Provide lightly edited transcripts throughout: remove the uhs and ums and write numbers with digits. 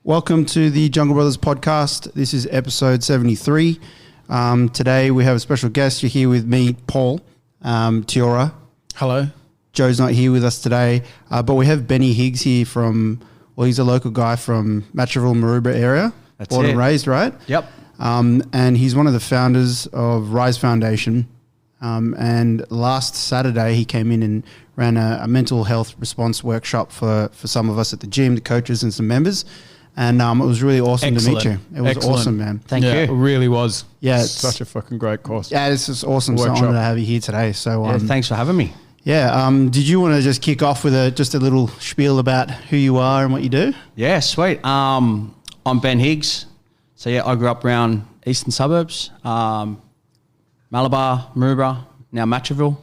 Welcome to the Jungle Brothers podcast. This is episode 73. Today we have a special guest. You're here with me, Paul, Tiora. Hello. Joe's not here with us today, but we have Benny Higgs here he's a local guy from Matraville, Maroubra area. That's born it. and raised, right? Yep. And he's one of the founders of Rise Foundation. And last Saturday he came in and ran a mental health response workshop for some of us at the gym, the coaches and some members. And it was really awesome to meet you. It was awesome, man. Thank you. It really was. Yeah, it's such a fucking great course. Yeah, it's just awesome. So Workshop. honored to have you here today. So Thanks for having me. Yeah. Did you want to just kick off with just a little spiel about who you are and what you do? Yeah, sweet. I'm Ben Higgs. So yeah, I grew up around eastern suburbs, Malabar, Maroubra, now Matraville.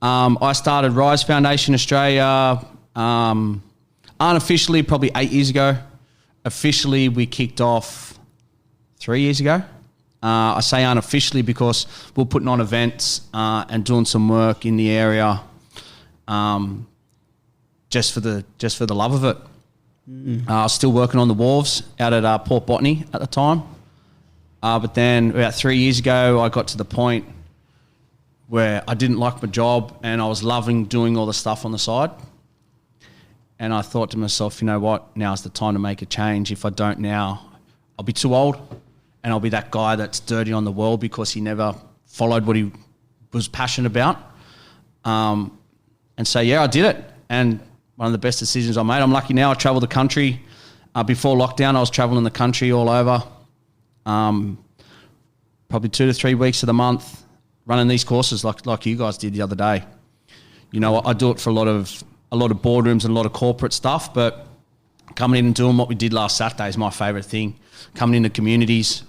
I started Rise Foundation Australia unofficially probably 8 years ago. Officially, we kicked off 3 years ago. I say unofficially because we're putting on events and doing some work in the area, just for the love of it. I was still working on the wharves out at Port Botany at the time, but then about 3 years ago, I got to the point where I didn't like my job and I was loving doing all the stuff on the side. And I thought to myself, you know what, now's the time to make a change. If I don't now, I'll be too old and I'll be that guy that's dirty on the world because he never followed what he was passionate about. And so, yeah, I did it. And one of the best decisions I made. I'm lucky now I travel the country. Before lockdown, I was traveling the country all over, probably 2 to 3 weeks of the month, running these courses like you guys did the other day. You know, I do it for a lot of boardrooms and a lot of corporate stuff, but coming in and doing what we did last Saturday is my favourite thing. Coming into communities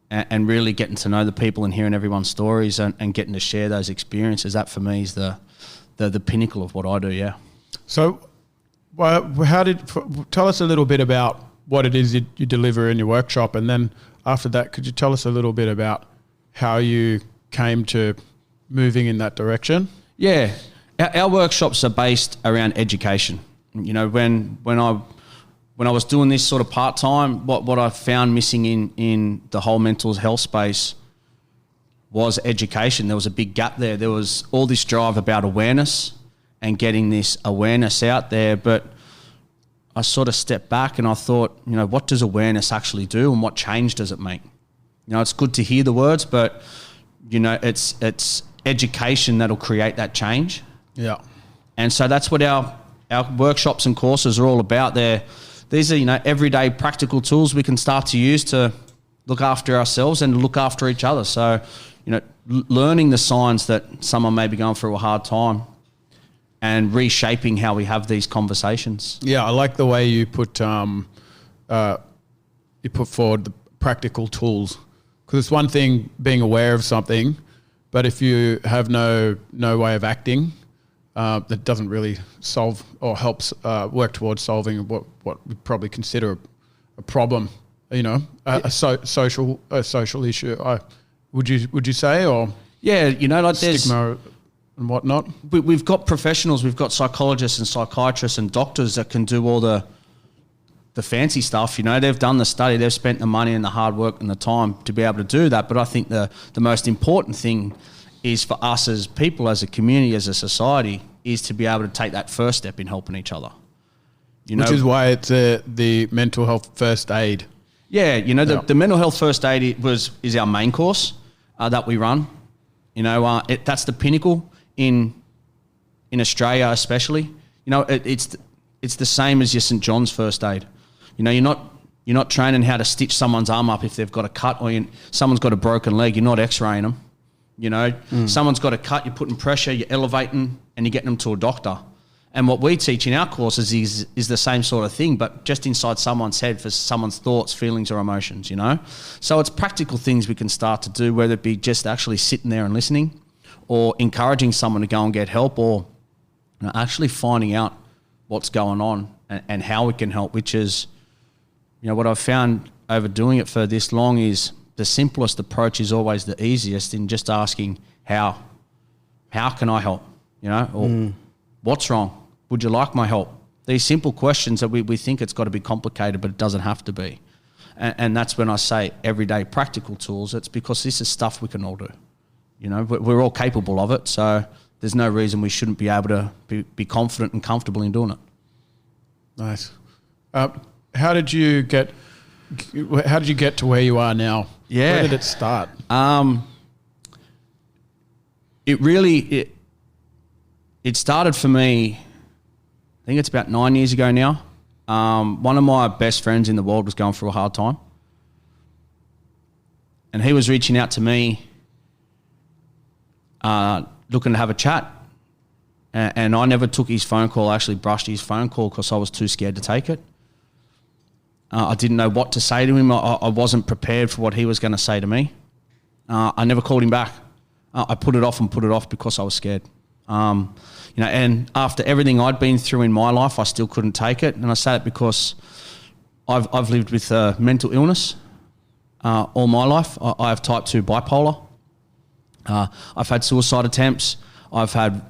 and really getting to know the people and hearing everyone's stories and getting to share those experiences, that for me is the pinnacle of what I do, yeah. So tell us a little bit about what it is you deliver in your workshop, and then after that, could you tell us a little bit about how you came to moving in that direction? Yeah. Our workshops are based around education. You know, when I was doing this sort of part-time, what I found missing in the whole mental health space was education. There was a big gap there. There was all this drive about awareness and getting this awareness out there, but I sort of stepped back and I thought, you know, what does awareness actually do and what change does it make? You know, it's good to hear the words, but, you know, it's education that'll create that change. Yeah. And so that's what our workshops and courses are all about. These are, you know, everyday practical tools we can start to use to look after ourselves and look after each other. So, you know, learning the signs that someone may be going through a hard time and reshaping how we have these conversations. Yeah, I like the way you put forward the practical tools, because it's one thing being aware of something, but if you have no way of acting, that doesn't really solve or helps work towards solving what we probably consider a problem, you know, a social issue. Would you say, or yeah, you know, like there's stigma and whatnot? We've got professionals, we've got psychologists and psychiatrists and doctors that can do all the fancy stuff. You know, they've done the study, they've spent the money and the hard work and the time to be able to do that. But I think the most important thing is for us as people, as a community, as a society, is to be able to take that first step in helping each other. You know, which is why it's the mental health first aid. Yeah, you know, the mental health first aid is our main course that we run. You know, that's the pinnacle in Australia, especially. You know, it's the same as your St. John's first aid. You know, you're not training how to stitch someone's arm up if they've got a cut or someone's got a broken leg. You're not X-raying them. You know, someone's got a cut, you're putting pressure, you're elevating, and you're getting them to a doctor. And what we teach in our courses is the same sort of thing, but just inside someone's head for someone's thoughts, feelings, or emotions, you know? So it's practical things we can start to do, whether it be just actually sitting there and listening, or encouraging someone to go and get help, or, you know, actually finding out what's going on and how we can help, which is, you know, what I've found over doing it for this long is the simplest approach is always the easiest, in just asking how can I help, you know, or what's wrong? Would you like my help? These simple questions that we think it's got to be complicated, but it doesn't have to be. And that's when I say everyday practical tools. It's because this is stuff we can all do. You know, we're all capable of it. So there's no reason we shouldn't be able to be confident and comfortable in doing it. Nice. How did you get to where you are now? Yeah. Where did it start? It started for me, I think it's about 9 years ago now. One of my best friends in the world was going through a hard time. And he was reaching out to me, looking to have a chat. And I never took his phone call. I actually brushed his phone call because I was too scared to take it. I didn't know what to say to him. I wasn't prepared for what he was going to say to me. I never called him back. I put it off because I was scared. And after everything I'd been through in my life, I still couldn't take it. And I say it because I've lived with mental illness all my life. I have type 2 bipolar. I've had suicide attempts. I've had,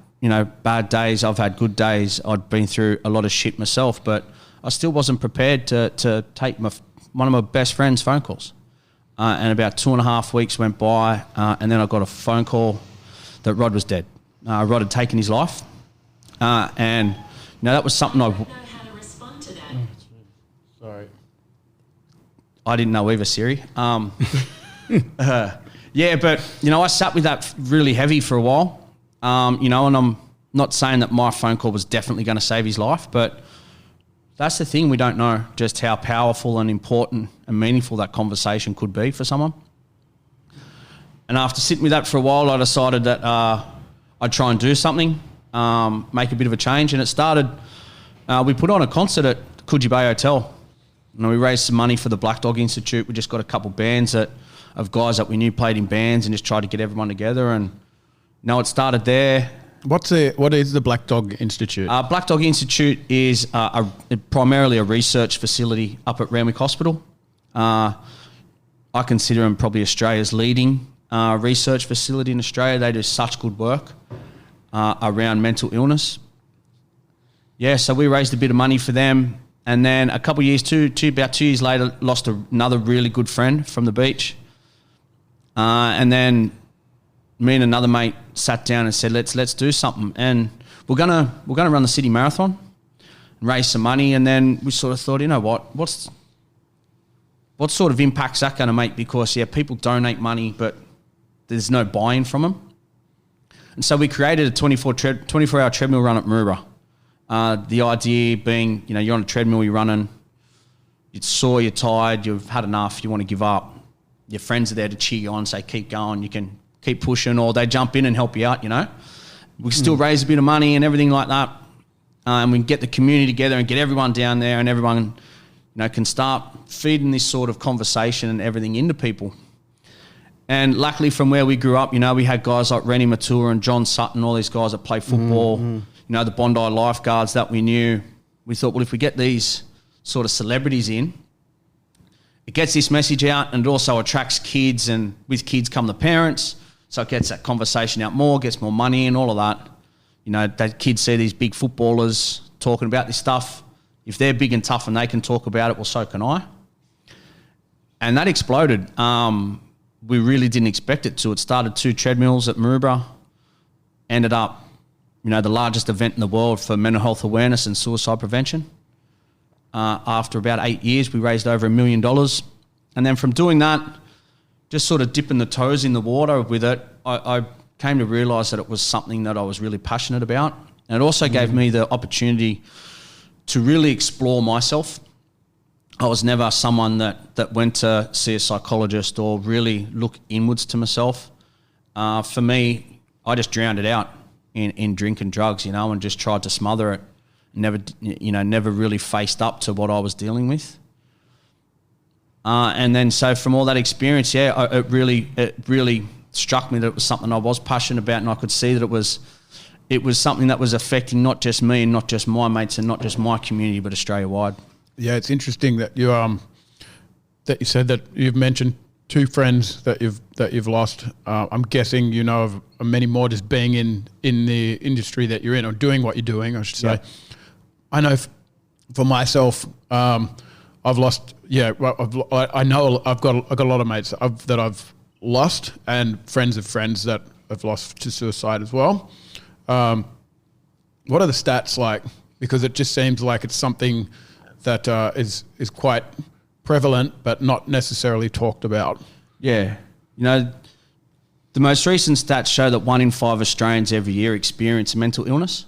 bad days. I've had good days. I'd been through a lot of shit myself, but I still wasn't prepared to take one of my best friend's phone calls. And about 2.5 weeks went by, and then I got a phone call that Rod was dead. Rod had taken his life. And that was something I don't know how to respond to that. Sorry. I didn't know either, Siri. Yeah, but, I sat with that really heavy for a while. And I'm not saying that my phone call was definitely going to save his life, but that's the thing. We don't know just how powerful and important and meaningful that conversation could be for someone. And after sitting with that for a while, I decided that I'd try and do something, make a bit of a change. And it started, we put on a concert at Coogee Bay Hotel. We raised some money for the Black Dog Institute. We just got a couple bands of guys that we knew played in bands and just tried to get everyone together. And it started there. What is the Black Dog Institute? Black Dog Institute is primarily a research facility up at Randwick Hospital. I consider them probably Australia's leading research facility in Australia. They do such good work around mental illness. Yeah, so we raised a bit of money for them. And then a couple of years, about 2 years later, lost another really good friend from the beach. And then me and another mate sat down and said, let's do something. And we're gonna run the city marathon and raise some money. And then we sort of thought, what sort of impact's that going to make? Because, people donate money, but there's no buy-in from them. And so we created a 24-hour treadmill run at Maroubra. The idea being, you're on a treadmill, you're running, you're sore, you're tired, you've had enough, you want to give up. Your friends are there to cheer you on, say, keep going, you can keep pushing, or they jump in and help you out, We still raise a bit of money and everything like that. And we can get the community together and get everyone down there, and everyone, can start feeding this sort of conversation and everything into people. And luckily from where we grew up, we had guys like Rennie Matua and John Sutton, all these guys that play football, the Bondi lifeguards that we knew. We thought, well, if we get these sort of celebrities in, it gets this message out, and it also attracts kids, and with kids come the parents. So it gets that conversation out more, gets more money and all of that. That kids see these big footballers talking about this stuff. If they're big and tough and they can talk about it, well, so can I. And that exploded. We really didn't expect it to. It started 2 treadmills at Maroubra, ended up, the largest event in the world for mental health awareness and suicide prevention. After about 8 years, we raised over $1 million. And then from doing that, just sort of dipping the toes in the water with it, I came to realise that it was something that I was really passionate about. And it also gave me the opportunity to really explore myself. I was never someone that went to see a psychologist or really look inwards to myself. For me, I just drowned it out in drink and drugs, and just tried to smother it. Never really faced up to what I was dealing with. And then so from all that experience, it really struck me that it was something I was passionate about, and I could see that it was something that was affecting not just me and not just my mates and not just my community, but Australia-wide. Yeah, it's interesting that you said that you've mentioned 2 friends that you've lost. I'm guessing of many more just being in the industry that you're in, or doing what you're doing, I should say. Yeah. I know for myself, I've lost. Yeah, well, I know I've got a lot of mates that I've lost, and friends of friends that have lost to suicide as well. What are the stats like? Because it just seems like it's something that is quite prevalent, but not necessarily talked about. Yeah. You know, the most recent stats show that 1 in 5 Australians every year experience mental illness.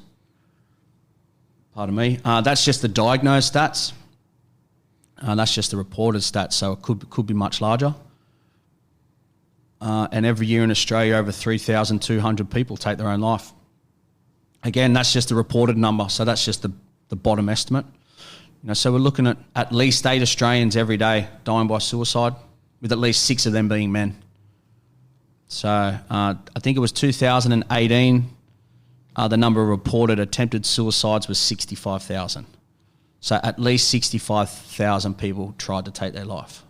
Pardon me. That's just the diagnosed stats. That's just the reported stats, so it could be much larger. And every year in Australia, over 3,200 people take their own life. Again, that's just the reported number, so that's just the bottom estimate. You know, so we're looking at least 8 Australians every day dying by suicide, with at least 6 of them being men. So I think it was 2018, the number of reported attempted suicides was 65,000. So at least 65,000 people tried to take their life.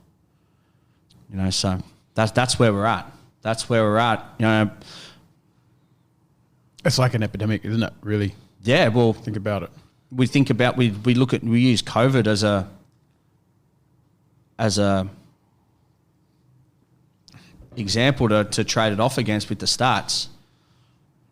You know, so that's where we're at. That's where we're at. You know, it's like an epidemic, isn't it? Really? Yeah. Well, think about it. We use COVID as a example to trade it off against with the stats.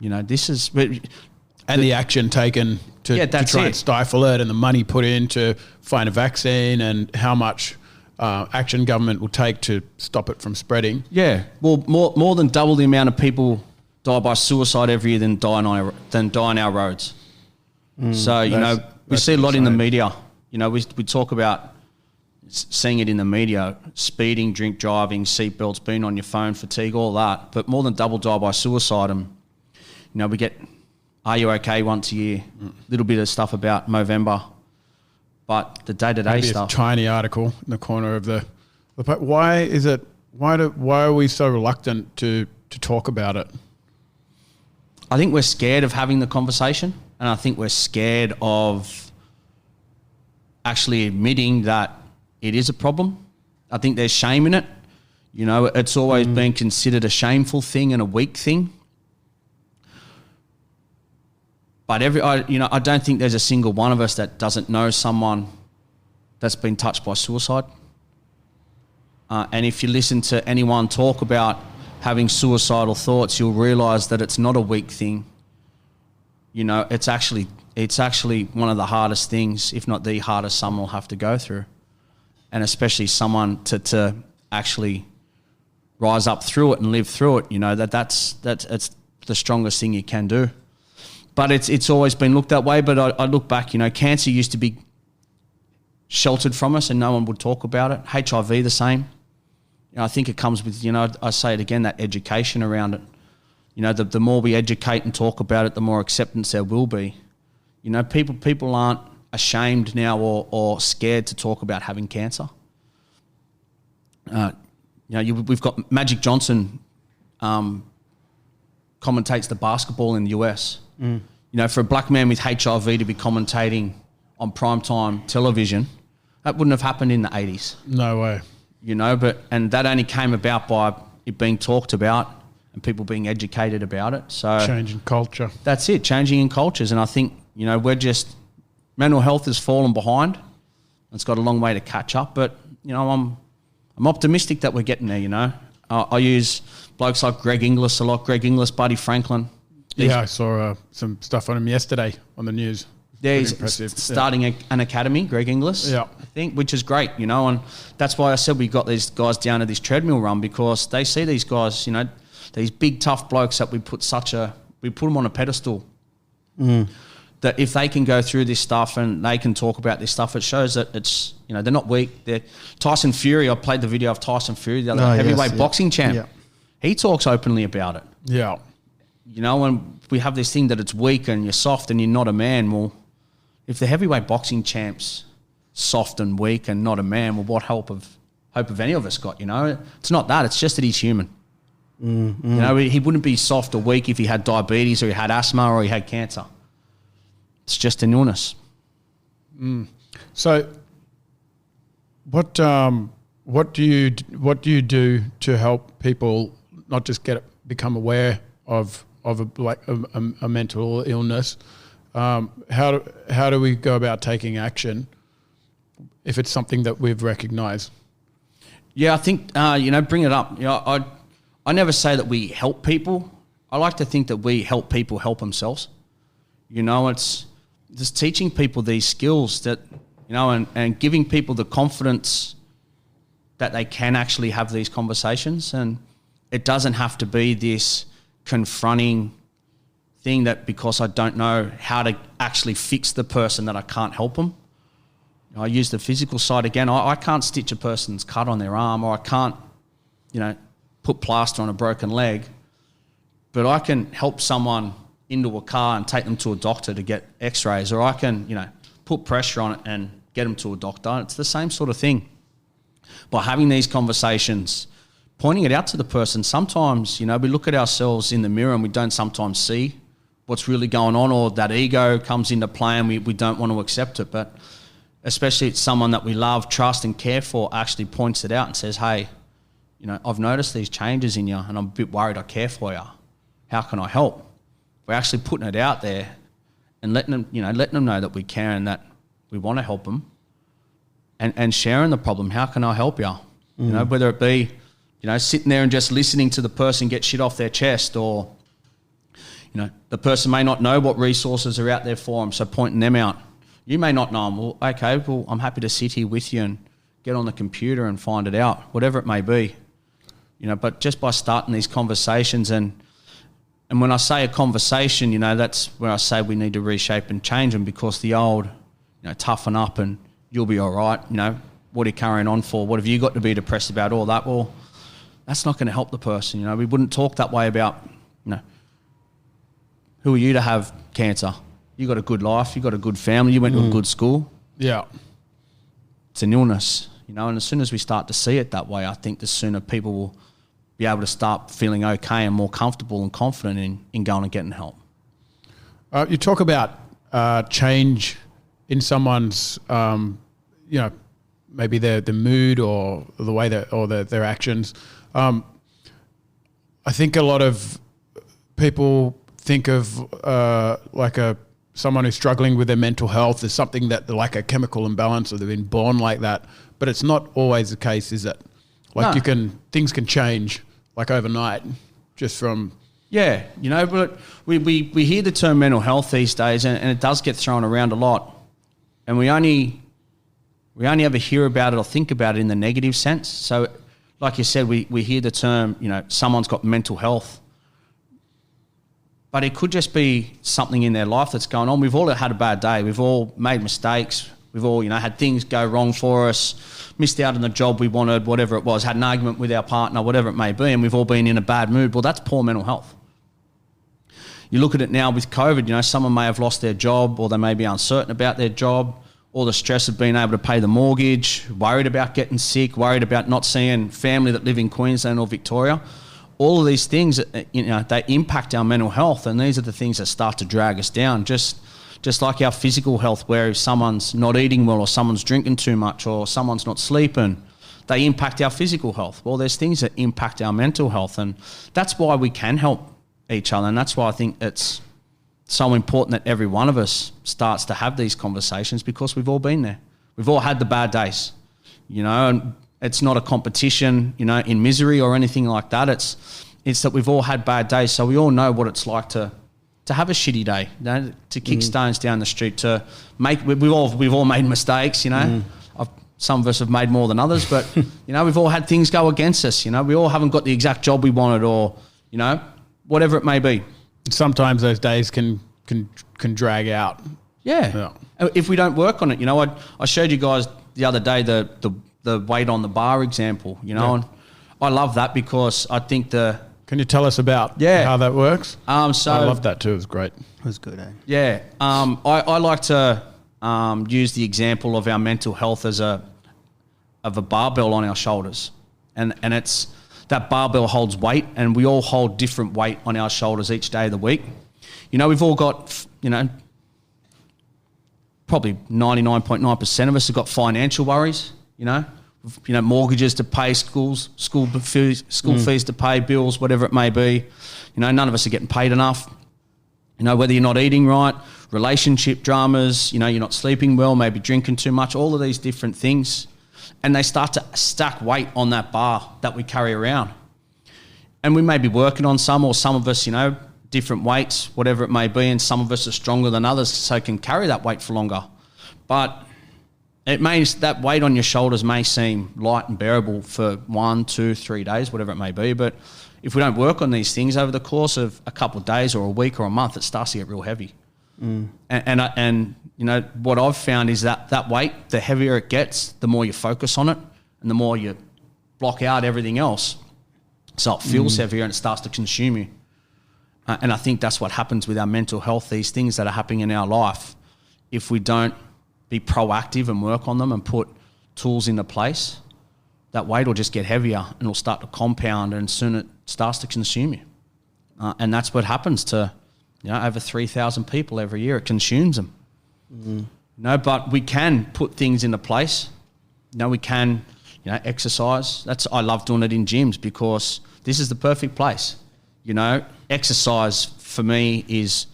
You know, this is the action taken to try and stifle it, and the money put in to find a vaccine, and how much action government will take to stop it from spreading. Yeah, well, more than double the amount of people die by suicide every year than die on our roads. So, you know, we see a lot in the media. You know, we talk about seeing it in the media, speeding, drink driving, seatbelts, being on your phone, fatigue, all that. But more than double die by suicide. And, you know, we get, are you okay once a year? A little bit of stuff about Movember. But the day-to-day stuff. A tiny article in the corner of the why are we so reluctant to talk about it? I think we're scared of having the conversation, and I think we're scared of actually admitting that it is a problem. I think there's shame in it. You know, it's always been considered a shameful thing and a weak thing. But I don't think there's a single one of us that doesn't know someone that's been touched by suicide. And if you listen to anyone talk about having suicidal thoughts, you'll realise that it's not a weak thing. You know, it's actually one of the hardest things, if not the hardest, someone will have to go through. And especially someone to actually rise up through it and live through it. You know, that's the strongest thing you can do. But it's always been looked that way. But I look back, you know, cancer used to be sheltered from us and no one would talk about it. HIV the same. You know, I think it comes with, you know, I say it again, that education around it. You know, the more we educate and talk about it, the more acceptance there will be. You know, people aren't ashamed now or scared to talk about having cancer. You know, we've got Magic Johnson commentates the basketball in the US. You know, for a black man with HIV to be commentating on primetime television, that wouldn't have happened in the 80s. No way. You know, and that only came about by it being talked about and people being educated about it. So changing culture. That's it, changing in cultures. And I think, you know, mental health has fallen behind. It's got a long way to catch up. But, you know, I'm optimistic that we're getting there, you know. I use blokes like Greg Inglis a lot, Greg Inglis, Buddy Franklin. Yeah, I saw some stuff on him yesterday on the news. Yeah, he's starting an academy, Greg Inglis, I think, which is great, you know, and that's why I said we got these guys down to this treadmill run, because they see these guys, you know, these big tough blokes that we put them on a pedestal. That if they can go through this stuff and they can talk about this stuff, it shows that it's, you know, they're not weak. Tyson Fury, I played the video of Tyson Fury, the other heavyweight boxing champ. Yeah. He talks openly about it. Yeah. You know, and we have this thing that it's weak and you're soft and you're not a man. Well, if the heavyweight boxing champ's soft and weak and not a man, well, what hope of any of us got, you know? It's not that. It's just that he's human. You know, he wouldn't be soft or weak if he had diabetes or he had asthma or he had cancer. It's just an illness. So what do you do to help people not just become aware of a mental illness, How do we go about taking action if it's something that we've recognised? Yeah, I think, bring it up. I never say that we help people. I like to think that we help people help themselves. It's just teaching people these skills that, and giving people the confidence that they can actually have these conversations. And it doesn't have to be this confronting thing that because I don't know how to actually fix the person that I can't help them. I use the physical side again. I can't stitch a person's cut on their arm, or I can't, put plaster on a broken leg, but I can help someone into a car and take them to a doctor to get x-rays, or I can, put pressure on it and get them to a doctor. It's the same sort of thing. By having these conversations, pointing it out to the person, sometimes, we look at ourselves in the mirror and we don't sometimes see what's really going on, or that ego comes into play and we don't want to accept it. But especially it's someone that we love, trust and care for, actually points it out and says, hey, I've noticed these changes in you and I'm a bit worried. I care for you. How can I help? We're actually putting it out there and letting them know that we care and that we want to help them, and sharing the problem. How can I help you? Whether it be, sitting there and just listening to the person get shit off their chest, or, the person may not know what resources are out there for them, so pointing them out. You may not know them. Well, okay, I'm happy to sit here with you and get on the computer and find it out, whatever it may be. But just by starting these conversations, and when I say a conversation, that's where I say we need to reshape and change them, because the old, toughen up and you'll be all right, what are you carrying on for? What have you got to be depressed about? All that, well, that's not going to help the person. We wouldn't talk that way about, who are you to have cancer? You got a good life, you got a good family, you went to a good school. Yeah. It's an illness, and as soon as we start to see it that way, I think the sooner people will be able to start feeling okay and more comfortable and confident in going and getting help. You talk about change in someone's, maybe the mood or the way that, or their actions. I think a lot of people think of someone who's struggling with their mental health as something that they're like a chemical imbalance, or they've been born like that. But it's not always the case, is it? Like no. Things can change like overnight just from... Yeah, but we hear the term mental health these days, and it does get thrown around a lot. And we only ever hear about it or think about it in the negative sense. So like you said, we hear the term, someone's got mental health. But it could just be something in their life that's going on. We've all had a bad day. We've all made mistakes. We've all, had things go wrong for us, missed out on the job we wanted, whatever it was, had an argument with our partner, whatever it may be, and we've all been in a bad mood. Well, that's poor mental health. You look at it now with COVID, someone may have lost their job, or they may be uncertain about their job, or the stress of being able to pay the mortgage, worried about getting sick, worried about not seeing family that live in Queensland or Victoria. All of these things, they impact our mental health, and these are the things that start to drag us down. Just like our physical health, where if someone's not eating well, or someone's drinking too much, or someone's not sleeping, they impact our physical health. Well, there's things that impact our mental health, and that's why we can help each other, and that's why I think it's so important that every one of us starts to have these conversations, because we've all been there. We've all had the bad days, and it's not a competition, in misery or anything like that. It's that we've all had bad days, so we all know what it's like to have a shitty day, to kick stones down the street, to make. We've all made mistakes, Some of us have made more than others, but we've all had things go against us. We all haven't got the exact job we wanted, or whatever it may be. Sometimes those days can drag out. Yeah. If we don't work on it, I showed you guys the other day the weight on the bar example, and I love that, because I think Can you tell us about how that works? So I love that too. It was great. It was good, eh? Yeah. I like to use the example of our mental health as of a barbell on our shoulders, and it's that barbell holds weight, and we all hold different weight on our shoulders each day of the week. We've all got probably 99.9% of us have got financial worries. Mortgages to pay, school fees to pay, bills, whatever it may be. None of us are getting paid enough. You know, whether you're not eating right, relationship dramas, you know, you're not sleeping well, maybe drinking too much, all of these different things. And they start to stack weight on that bar that we carry around. And we may be working on some, or some of us, you know, different weights, whatever it may be, and some of us are stronger than others, so can carry that weight for longer. But that weight on your shoulders may seem light and bearable for 1, 2, 3 days, whatever it may be. But if we don't work on these things over the course of a couple of days or a week or a month, it starts to get real heavy. And you know, what I've found is that weight, the heavier it gets, the more you focus on it and the more you block out everything else. So it feels heavier and it starts to consume you. And I think that's what happens with our mental health, these things that are happening in our life. If we don't be proactive and work on them and put tools into place, that weight will just get heavier and it'll start to compound, and soon it starts to consume you. And that's what happens to, you know, over 3,000 people every year. It consumes them. You know, but we can put things into place. You know, we can, you know, exercise. I love doing it in gyms because this is the perfect place. You know, exercise for me is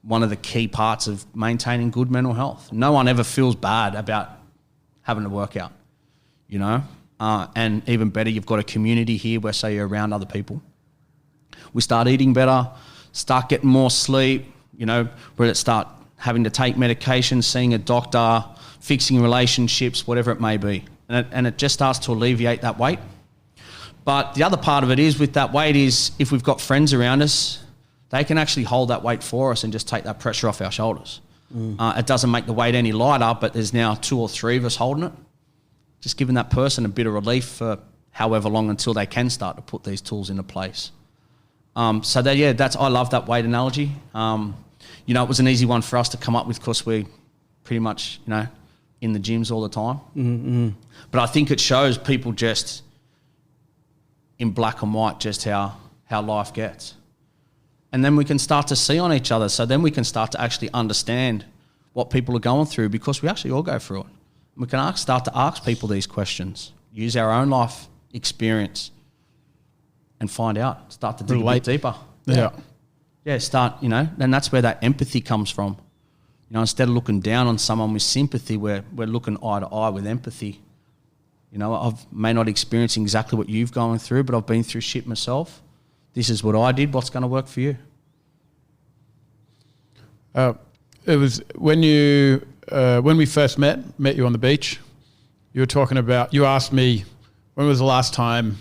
one of the key parts of maintaining good mental health. No one ever feels bad about having to work out, you know. And even better, you've got a community here where, say, you're around other people. We start eating better, start getting more sleep, you know, whether it's start having to take medication, seeing a doctor, fixing relationships, whatever it may be. And it just starts to alleviate that weight. But the other part of it is with that weight is if we've got friends around us, they can actually hold that weight for us and just take that pressure off our shoulders. It doesn't make the weight any lighter, but there's now 2 or 3 of us holding it. Just giving that person a bit of relief for however long until they can start to put these tools into place. I love that weight analogy. You know, it was an easy one for us to come up with because we're pretty much, you know, in the gyms all the time. But I think it shows people just in black and white just how life gets. And then we can start to see on each other. So then we can start to actually understand what people are going through, because we actually all go through it. We can start to ask people these questions, use our own life experience and find out, start to dig a bit deeper. Yeah, start, you know, and that's where that empathy comes from. You know, instead of looking down on someone with sympathy, we're looking eye to eye with empathy. You know, I may not experience exactly what you've gone through, but I've been through shit myself. This is what I did. What's going to work for you? It was when we first met you on the beach. You were talking about. You asked me when was the last time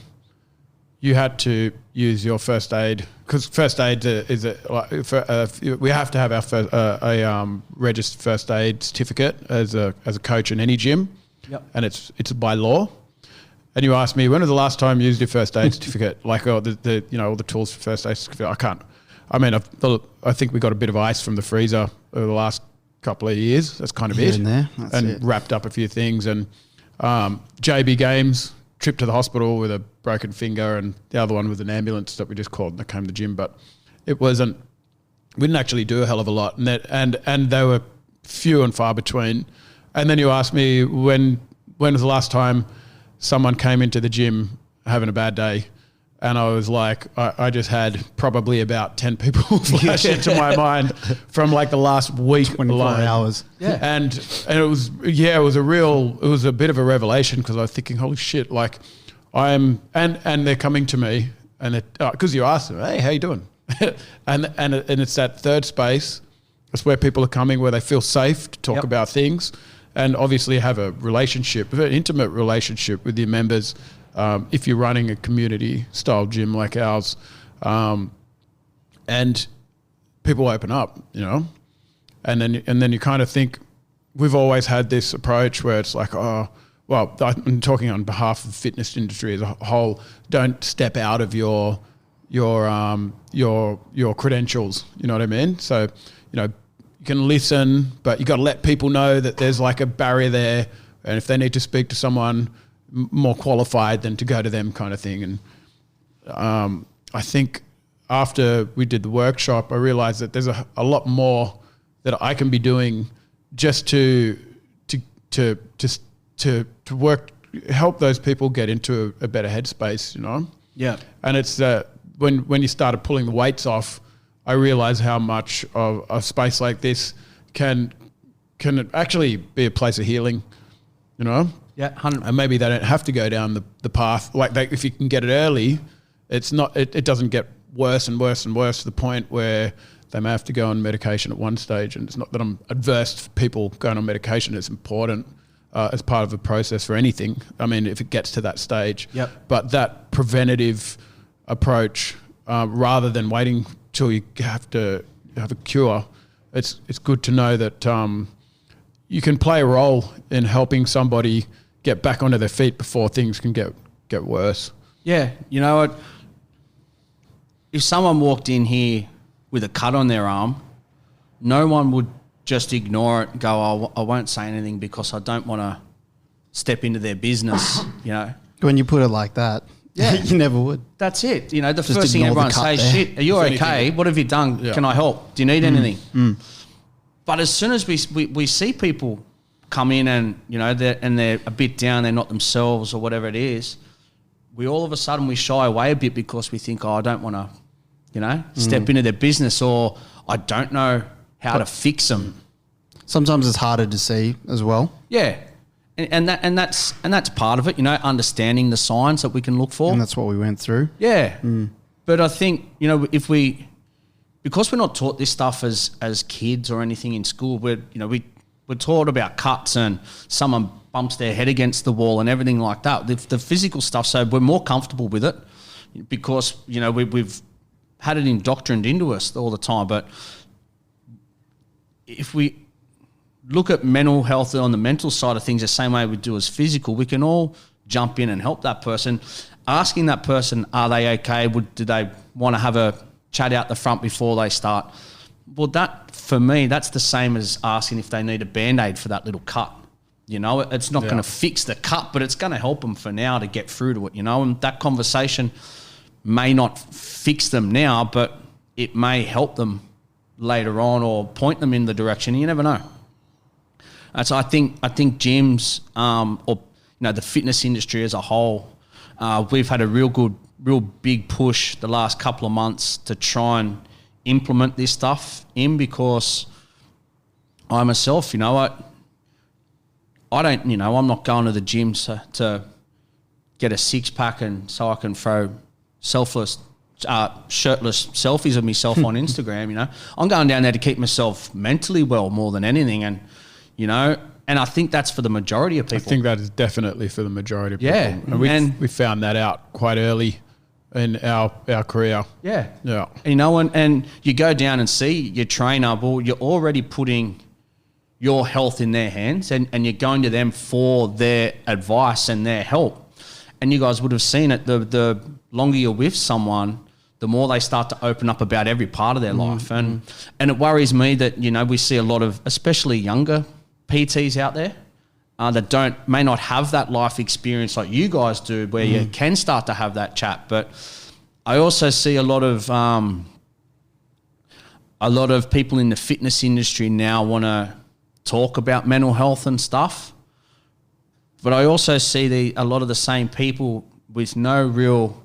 you had to use your first aid, because first aid we have to have our registered first aid certificate as a coach in any gym. Yep. And it's by law. And you asked me, when was the last time you used your first aid certificate? Like, all the tools for first aid certificate. I can't. I mean, I think we got a bit of ice from the freezer over the last couple of years. That's kind of Here it. and there. And wrapped up a few things. And JB Games, trip to the hospital with a broken finger, and the other one was an ambulance that we just called and they came to the gym. But it wasn't. We didn't actually do a hell of a lot, and they were few and far between. And then you asked me when was the last time someone came into the gym having a bad day, and I was like, I just had probably about 10 people flash into my mind from like the last week, 24 hours. Yeah. And it was a bit of a revelation, because I was thinking, holy shit, like and they're coming to me, and because you asked them, hey, how you doing? and it's that third space. It's where people are coming, where they feel safe to talk about things, and obviously have a relationship, an intimate relationship with your members. If you're running a community-style gym like ours, and people open up, you know, and then you kind of think, we've always had this approach where it's like, oh, well, I'm talking on behalf of the fitness industry as a whole. Don't step out of your credentials. You know what I mean? So, you know, you can listen, but you got to let people know that there's like a barrier there, and if they need to speak to someone more qualified, than to go to them, kind of thing. And I think after we did the workshop, I realized that there's a lot more that I can be doing just to work, help those people get into a better headspace, you know? Yeah. And it's when you started pulling the weights off, I realize how much of a space like this can actually be a place of healing, you know? Yeah, 100%. And maybe they don't have to go down the path. Like if you can get it early, it doesn't get worse and worse and worse to the point where they may have to go on medication at one stage. And it's not that I'm adverse to people going on medication. It's important as part of the process for anything. I mean, if it gets to that stage. Yep. But that preventative approach, rather than waiting till you have to have a cure, it's good to know that you can play a role in helping somebody get back onto their feet before things can get worse. Yeah, you know what? If someone walked in here with a cut on their arm, no one would just ignore it and go, oh, I won't say anything because I don't want to step into their business, you know. When you put it like that, Yeah. you never would. That's it. You know, the Just first thing ignore the everyone cut says, there. shit, are you If okay? anything. What have you done? Yeah. Can I help? Do you need anything? But as soon as we see people come in and, you know, they're a bit down, they're not themselves or whatever it is, we all of a sudden we shy away a bit because we think, oh, I don't want to, you know, step into their business, or I don't know how to fix them. Sometimes it's harder to see as well. Yeah. And that's part of it, you know, understanding the signs that we can look for. And that's what we went through. Yeah. But I think, you know, because we're not taught this stuff as kids or anything in school, we're taught about cuts and someone bumps their head against the wall and everything like that. The physical stuff, so we're more comfortable with it because, you know, we've had it indoctrined into us all the time. But if we look at mental health on the mental side of things the same way we do as physical, we can all jump in and help that person. Asking that person, are they okay? Do they want to have a chat out the front before they start? Well, that, for me, that's the same as asking if they need a Band-Aid for that little cut. You know, it's not going to fix the cut, but it's going to help them for now to get through to it, you know, and that conversation may not fix them now, but it may help them later on or point them in the direction. You never know. And so I think gyms or, you know, the fitness industry as a whole, we've had a real big push the last couple of months to try and implement this stuff in, because I myself, you know, I don't, you know, I'm not going to the gym to get a six-pack and so I can throw shirtless selfies of myself on Instagram, you know. I'm going down there to keep myself mentally well more than anything, and, you know, and I think that's for the majority of people. I think that is definitely for the majority of people. Yeah. And we found that out quite early in our career. Yeah. Yeah. You know, and you go down and see your trainer, well, you're already putting your health in their hands, and you're going to them for their advice and their help. And you guys would have seen it, the longer you're with someone, the more they start to open up about every part of their life. And it worries me that, you know, we see a lot of, especially younger PTs out there that may not have that life experience like you guys do, where you can start to have that chat. But I also see a lot of people in the fitness industry now want to talk about mental health and stuff. But I also see a lot of the same people with no real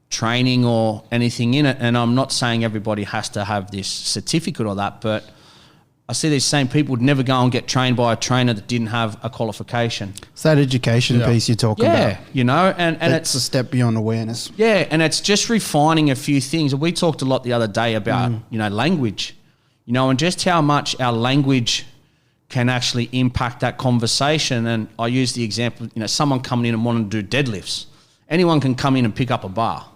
training or anything in it. And I'm not saying everybody has to have this certificate or that, but I see these same people would never go and get trained by a trainer that didn't have a qualification. It's that education piece you're talking about. Yeah, you know, and it's a step beyond awareness. Yeah, and it's just refining a few things. We talked a lot the other day about, you know, language, you know, and just how much our language can actually impact that conversation. And I use the example, you know, someone coming in and wanting to do deadlifts. Anyone can come in and pick up a bar,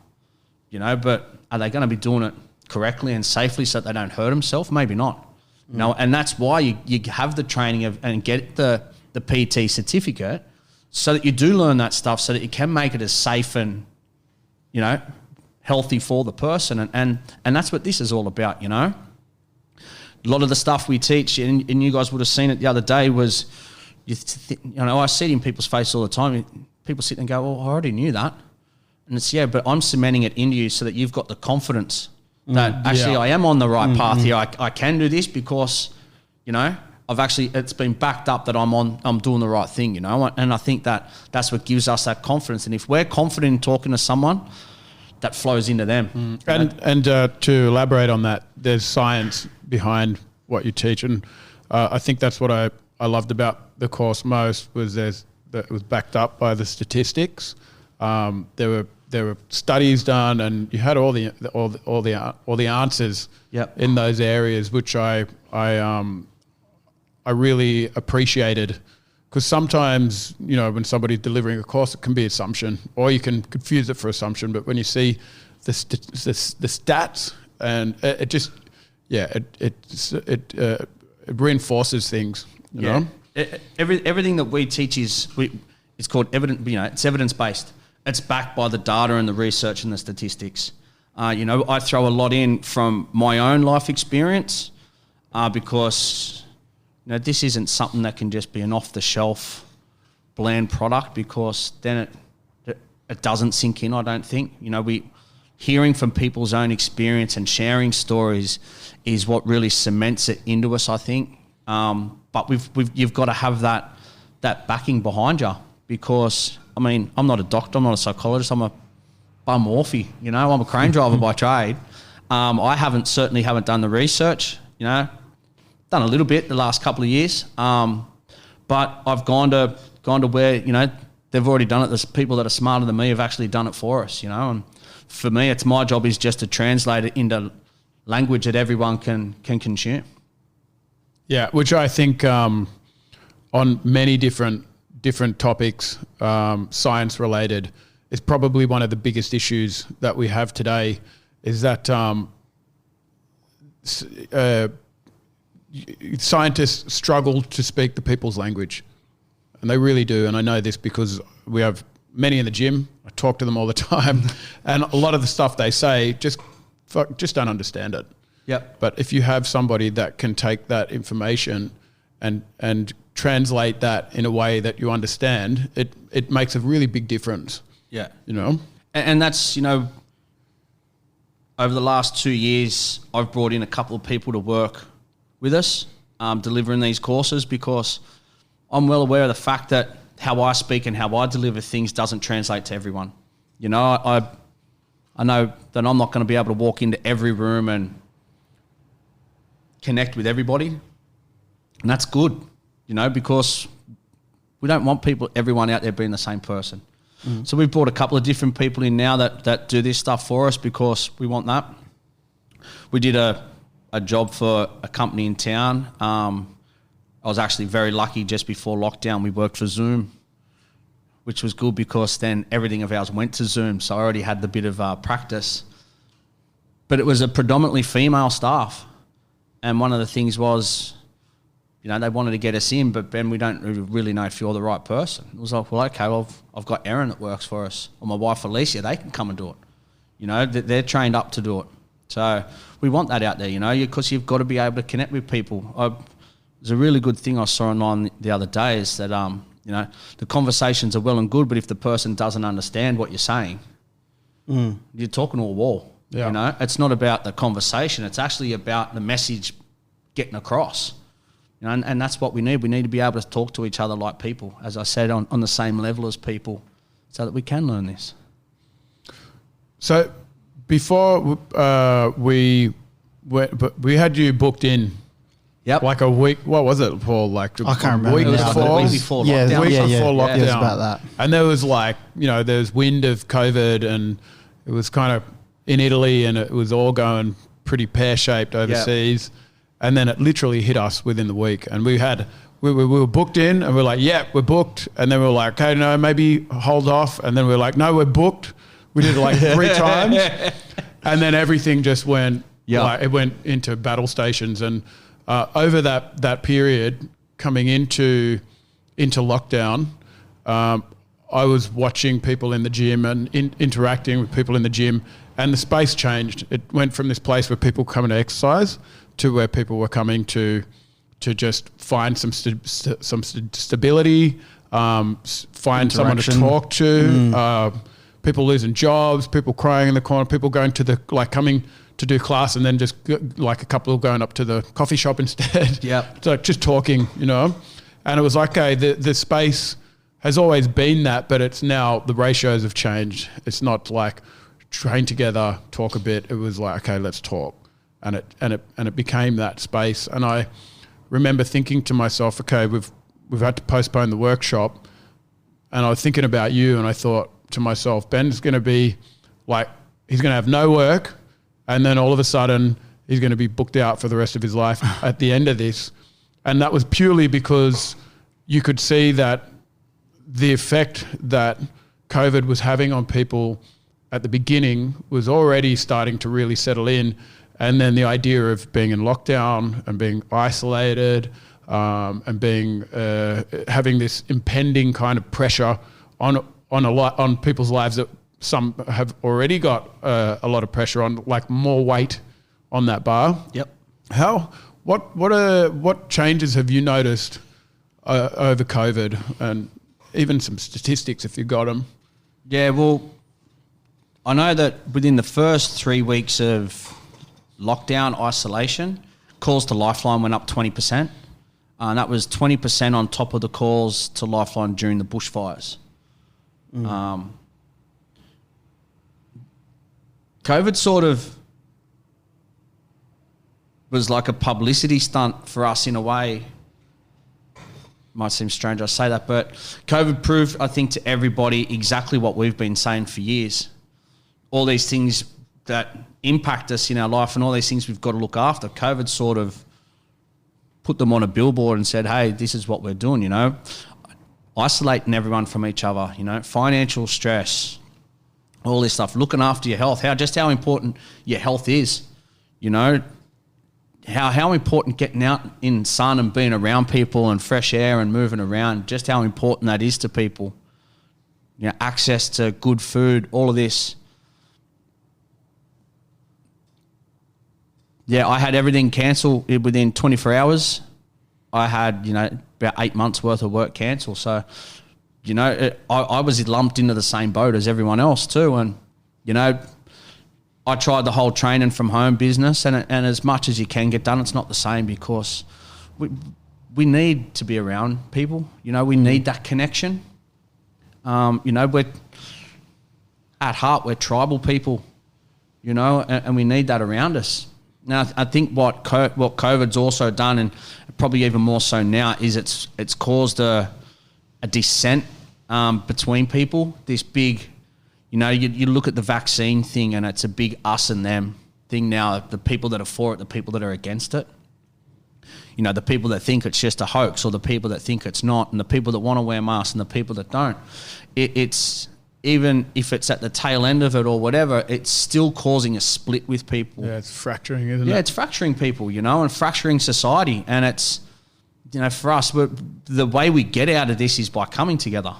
you know, but are they going to be doing it correctly and safely so that they don't hurt themselves? Maybe not. You know, and that's why you have the training and get the PT certificate, so that you do learn that stuff, so that you can make it as safe and, you know, healthy for the person. And that's what this is all about, you know. A lot of the stuff we teach, and you guys would have seen it the other day, was, you know, I see it in people's face all the time. People sit and go, well, I already knew that. And it's, yeah, but I'm cementing it into you so that you've got the confidence that actually I am on the right path here. I can do this because, you know, it's been backed up that I'm doing the right thing, you know. And I think that's what gives us that confidence. And if we're confident in talking to someone, that flows into them. And to elaborate on that, there's science behind what you teach, and I think that's what I loved about the course most was that it was backed up by the statistics. There were studies done, and you had all the answers in those areas, which I really appreciated. Because sometimes, when somebody's delivering a course, it can be assumption, or you can confuse it for assumption. But when you see the stats, and it reinforces things. You know? Everything that we teach it's called evidence. It's evidence based. It's backed by the data and the research and the statistics. I throw a lot in from my own life experience because. This isn't something that can just be an off-the-shelf bland product, because then it doesn't sink in, I don't think. Hearing from people's own experience and sharing stories is what really cements it into us, I think. But you've got to have that backing behind you, because, I'm not a doctor, I'm not a psychologist, I'm a bum Orphy, I'm a crane driver by trade. I certainly haven't done the research, done a little bit the last couple of years, but I've gone to where they've already done it. There's people that are smarter than me have actually done it for us, and for me, it's my job is just to translate it into language that everyone can consume. Yeah, which I think on many different topics, science related, is probably one of the biggest issues that we have today. Is that scientists struggle to speak the people's language, and they really do. And I know this because we have many in the gym. I talk to them all the time, and a lot of the stuff they say just don't understand it. Yep. But if you have somebody that can take that information and translate that in a way that you understand, it makes a really big difference. Yeah. And that's, over the last 2 years, I've brought in a couple of people to work with us, delivering these courses, because I'm well aware of the fact that how I speak and how I deliver things doesn't translate to everyone. I know that I'm not going to be able to walk into every room and connect with everybody, and that's good, because we don't want everyone out there being the same person. So we've brought a couple of different people in now that do this stuff for us, because we want that. We did a job for a company in town. I was actually very lucky. Just before lockdown, we worked for Zoom, which was good because then everything of ours went to Zoom. So I already had the bit of practice. But it was a predominantly female staff. And one of the things was, they wanted to get us in, but Ben, we don't really know if you're the right person. It was like, well, okay, I've got Erin that works for us, or my wife Alicia, they can come and do it. They're trained up to do it. So we want that out there, because you've got to be able to connect with people. There's a really good thing I saw online the other day is that, the conversations are well and good, but if the person doesn't understand what you're saying, you're talking to a wall. Yeah. It's not about the conversation. It's actually about the message getting across. And that's what we need. We need to be able to talk to each other like people, as I said, on the same level as people, so that we can learn this. So before we had you booked in, like a week. What was it, Paul? Like I can't remember. It was the week before lockdown. Week before lockdown. It was about that. And there was there was wind of COVID, and it was kind of in Italy, and it was all going pretty pear-shaped overseas. Yep. And then it literally hit us within the week, and we were booked in, and we're like, yeah, we're booked. And then we were like, okay, no, maybe hold off. And then we were like, no, we're booked. We did it 3 times, and then everything just went. It went into battle stations, and over that period coming into lockdown, I was watching people in the gym and interacting with people in the gym, and the space changed. It went from this place where people come to exercise to where people were coming to just find some stability, find someone to talk to, people losing jobs, people crying in the corner, people going to coming to do class and then just a couple going up to the coffee shop instead. Yep. So just talking, and it was like, okay, the space has always been that, but it's now the ratios have changed. It's not like train together, talk a bit. It was like, okay, let's talk. And it became that space. And I remember thinking to myself, okay, we've had to postpone the workshop. And I was thinking about you, and I thought to myself, Ben's going to be like, he's going to have no work, and then all of a sudden he's going to be booked out for the rest of his life at the end of this. And that was purely because you could see that the effect that COVID was having on people at the beginning was already starting to really settle in. And then the idea of being in lockdown and being isolated and being having this impending kind of pressure on people's lives that some have already got a lot of pressure on, like more weight on that bar. Yep. What changes have you noticed over COVID, and even some statistics if you got them? Yeah, well, I know that within the first 3 weeks of lockdown isolation, calls to Lifeline went up 20%. And that was 20% on top of the calls to Lifeline during the bushfires. COVID sort of was like a publicity stunt for us in a way. Might seem strange I say that, but COVID proved, I think, to everybody exactly what we've been saying for years. All these things that impact us in our life and all these things we've got to look after. COVID sort of put them on a billboard and said, hey, this is what we're doing, isolating everyone from each other, financial stress, all this stuff, looking after your health, how important your health is, how important getting out in sun and being around people and fresh air and moving around, just how important that is to people, access to good food, all of this. Yeah, I had everything cancelled within 24 hours. I had, about 8 months worth of work cancelled. So, I was lumped into the same boat as everyone else too. And, I tried the whole training from home business, and as much as you can get done, it's not the same because we need to be around people. We need that connection. We're at heart, we're tribal people, and we need that around us. Now, I think what COVID's also done, and probably even more so now, is it's caused a dissent between people. This big, you look at the vaccine thing, and it's a big us and them thing now. The people that are for it, the people that are against it. The people that think it's just a hoax, or the people that think it's not, and the people that want to wear masks and the people that don't. It's even if it's at the tail end of it or whatever, it's still causing a split with people. Yeah, it's fracturing, isn't it? Yeah, it's fracturing people, and fracturing society. And it's, for us, the way we get out of this is by coming together,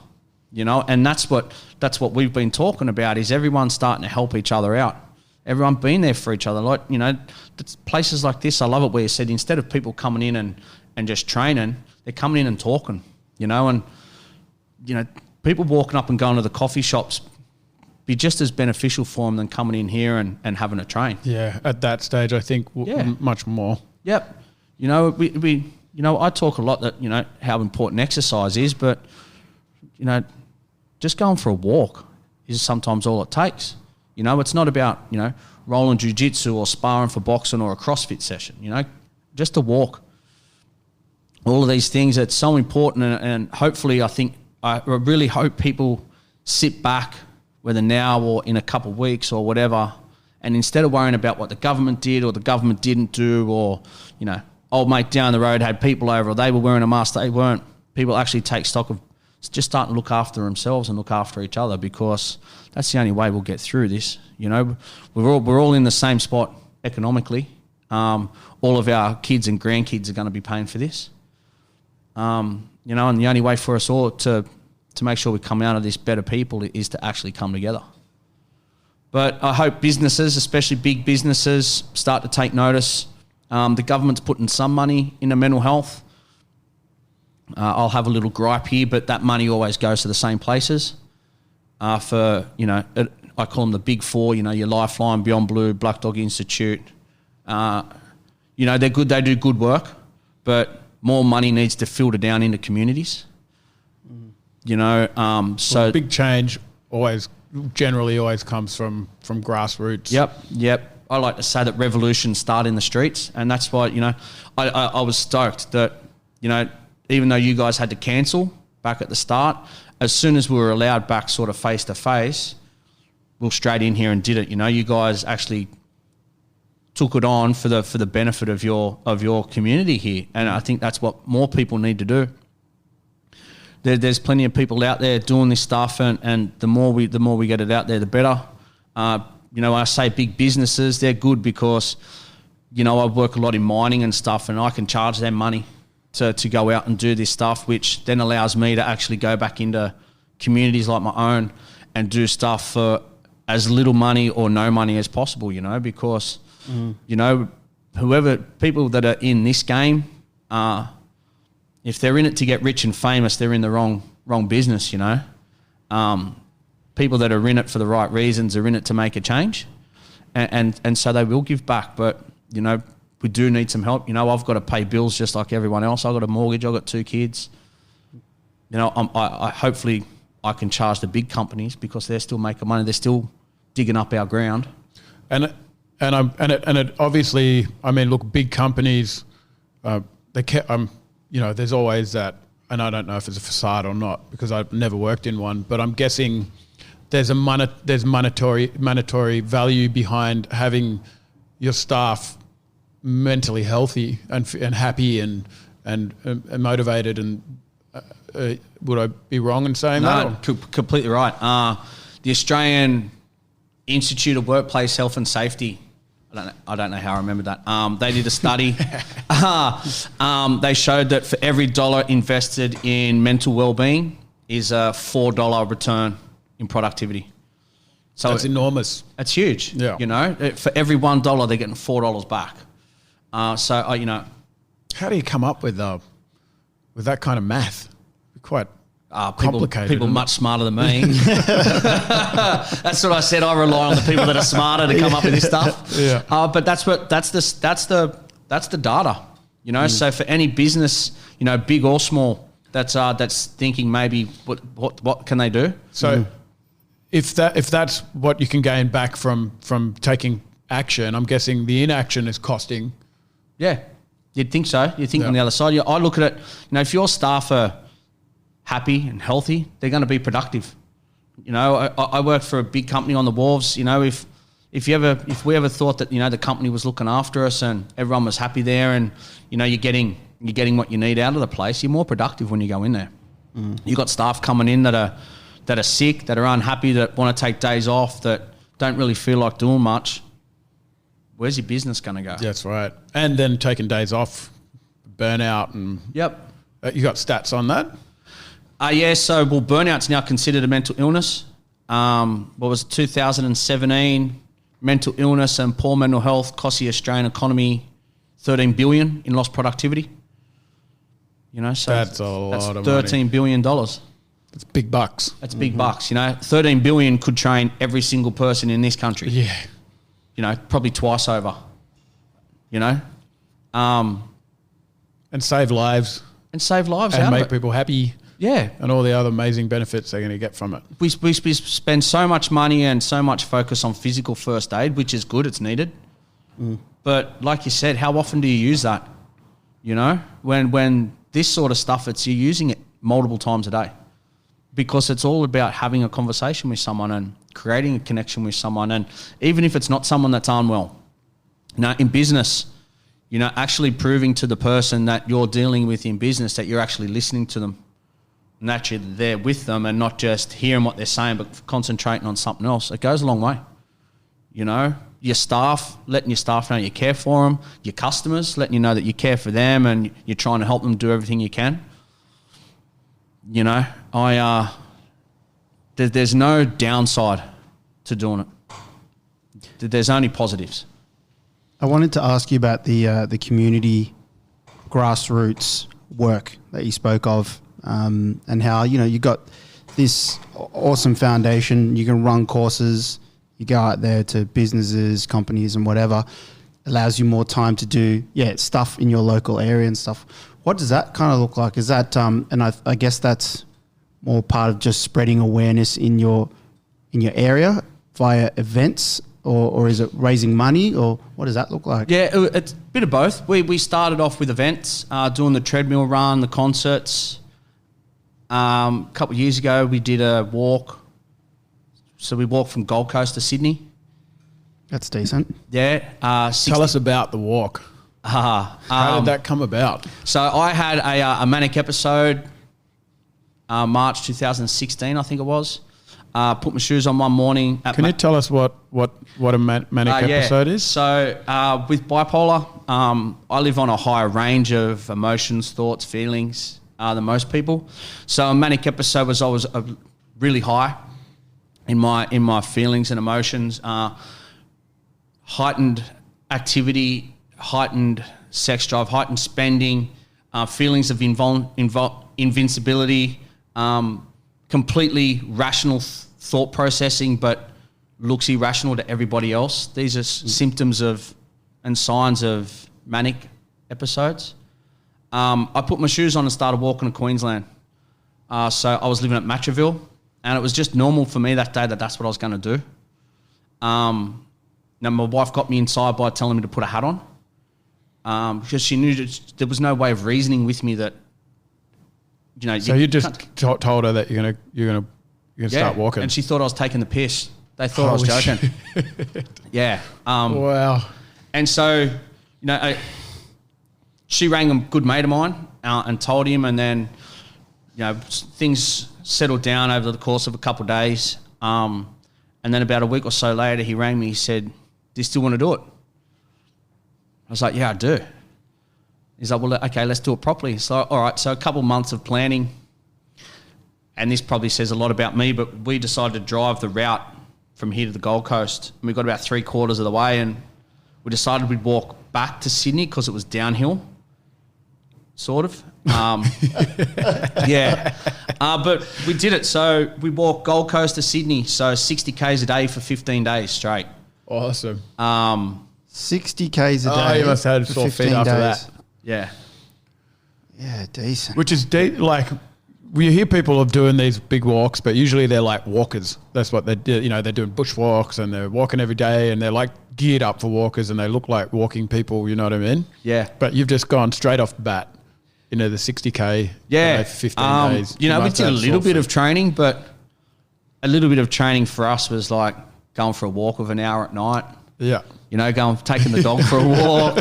and that's what we've been talking about, is everyone starting to help each other out. Everyone being there for each other. Like, places like this, I love it where you said instead of people coming in and just training, they're coming in and talking, and, people walking up and going to the coffee shops be just as beneficial for them than coming in here and having a train. Yeah, at that stage, I think much more. Yep. I talk a lot that, how important exercise is, but, just going for a walk is sometimes all it takes. It's not about, rolling jiu-jitsu or sparring for boxing or a CrossFit session, just a walk. All of these things, it's so important, and hopefully I really hope people sit back, whether now or in a couple of weeks or whatever, and instead of worrying about what the government did or the government didn't do, or, old mate down the road had people over, or they were wearing a mask, they weren't, people actually take stock of just starting to look after themselves and look after each other, because that's the only way we'll get through this. We're all in the same spot economically. All of our kids and grandkids are going to be paying for this. And the only way for us all to make sure we come out of this better people is to actually come together. But I hope businesses, especially big businesses, start to take notice. The government's putting some money into mental health. I'll have a little gripe here, but that money always goes to the same places. I call them the big four, your Lifeline, Beyond Blue, Black Dog Institute. They're good, they do good work, but more money needs to filter down into communities. So big change always generally always comes from grassroots. Yep. I like to say that revolutions start in the streets, and that's why, you know, I was stoked that, you know, even though you guys had to cancel back at the start, as soon as we were allowed back sort of face to face, we were straight in here and did it. You know, you guys actually took it on for the benefit of your community here, and I think that's what more people need to do. There's plenty of people out there doing this stuff, and the more we get it out there, the better. You know, I say big businesses, they're good because, you know, I work a lot in mining and stuff, and I can charge them money to go out and do this stuff, which then allows me to actually go back into communities like my own and do stuff for as little money or no money as possible, you know, because, you know, people that are in this game, if they're in it to get rich and famous, they're in the wrong business, you know. People that are in it for the right reasons are in it to make a change, and so they will give back. But, you know, we do need some help. You know, I've got to pay bills just like everyone else. I've got a mortgage. I've got 2 kids. You know, I hopefully I can charge the big companies because they're still making money. They're still digging up our ground. And it obviously, I mean, look, big companies, you know, there's always that, and I don't know if it's a facade or not because I've never worked in one, but I'm guessing there's monetary value behind having your staff mentally healthy and happy and motivated. And would I be wrong in saying that? No, completely right. The Australian Institute of Workplace Health and Safety, I don't know how I remember that. They did a study. They showed that for every $1 invested in mental well-being is a $4 return in productivity. So that's enormous. It's huge. Yeah. You know, for every $1, they're getting $4 back. You know, how do you come up with that kind of math? Quite complicated. People much smarter than me. That's what I said. I rely on the people that are smarter to come up with this stuff. Yeah. But that's the data. You know, so for any business, you know, big or small, that's thinking maybe what can they do? So if that's what you can gain back from taking action, I'm guessing the inaction is costing. Yeah, you'd think so. You'd think on the other side. I look at it. You know, if your staff are happy and healthy, they're going to be productive. You know, I worked for a big company on the wharves. You know, if we ever thought that, you know, the company was looking after us and everyone was happy there, and, you know, you're getting what you need out of the place, you're more productive when you go in there. You've got staff coming in that are sick, that are unhappy, that want to take days off, that don't really feel like doing much. Where's your business going to go? That's right. And then taking days off, burnout, and yep. You got stats on that? Yeah, so, well, burnout's now considered a mental illness. What was it, 2017, mental illness and poor mental health cost the Australian economy $13 billion in lost productivity. You know, so that's a lot of $13 money. billion. That's big bucks. That's big bucks, you know. $13 billion could train every single person in this country. Yeah. You know, probably twice over, you know. And save lives. And make people happy. Yeah. And all the other amazing benefits they're going to get from it. We spend so much money and so much focus on physical first aid, which is good, it's needed. But like you said, how often do you use that? You know, when this sort of stuff, you're using it multiple times a day, because it's all about having a conversation with someone and creating a connection with someone. And even if it's not someone that's unwell, now in business, you know, actually proving to the person that you're dealing with in business that you're actually listening to them and actually there with them and not just hearing what they're saying, but concentrating on something else. It goes a long way. You know, your staff, letting your staff know you care for them, your customers, letting you know that you care for them and you're trying to help them do everything you can. You know, there's no downside to doing it. There's only positives. I wanted to ask you about the community grassroots work that you spoke of, and how, you know, you got this awesome foundation. You can run courses. You go out there to businesses, companies, and whatever. Allows you more time to do stuff in your local area and stuff. What does that kind of look like? Is that and I guess that's more part of just spreading awareness in your in your area via events, or is it raising money, or what does that look like? Yeah, it's a bit of both. We started off with events, doing the treadmill run, the concerts. A couple of years ago, we did a walk. So we walked from Gold Coast to Sydney. That's decent. Yeah. Tell us about the walk. How did that come about? So I had a manic episode, March 2016, I think it was. Put my shoes on one morning. Can you tell us what a manic episode is? So with bipolar, I live on a higher range of emotions, thoughts, feelings than most people. So a manic episode was always really high in my feelings and emotions. Heightened activity, heightened sex drive, heightened spending, feelings of invincibility, completely rational thought processing, but looks irrational to everybody else. These are symptoms of and signs of manic episodes. I put my shoes on and started walking to Queensland. So I was living at Matraville, and it was just normal for me that day that's what I was going to do. Now my wife got me inside by telling me to put a hat on, because she knew that there was no way of reasoning with me that, you know. So you just told her that you're gonna start walking, and she thought I was taking the piss. They thought I was joking. Yeah. Wow. And so, she rang a good mate of mine and told him, and then, things settled down over the course of a couple of days. And then about a week or so later, he rang me. He said, "Do you still want to do it?" I was like, "Yeah, I do." He's like, "Well, okay, let's do it properly." So, all right. So a couple of months of planning, and this probably says a lot about me, but we decided to drive the route from here to the Gold Coast. And we got about 3/4 of the way, and we decided we'd walk back to Sydney because it was downhill, sort of. Yeah. But we did it. So we walked Gold Coast to Sydney, so 60 Ks a day for 15 days straight. Awesome. 60 Ks a day. Oh, you must have had for sore feet 15 after days. that. Yeah. Yeah, decent. Which is like, you hear people of doing these big walks, but usually they're like walkers. That's what they do. They're doing bushwalks and they're walking every day, and they're like geared up for walkers, and they look like walking people. You know what I mean? Yeah. But you've just gone straight off the bat. The 60K. Yeah. For 15 days. We did a little bit of training, but a little bit of training for us was like going for a walk of an hour at night. Yeah. Taking the dog for a walk.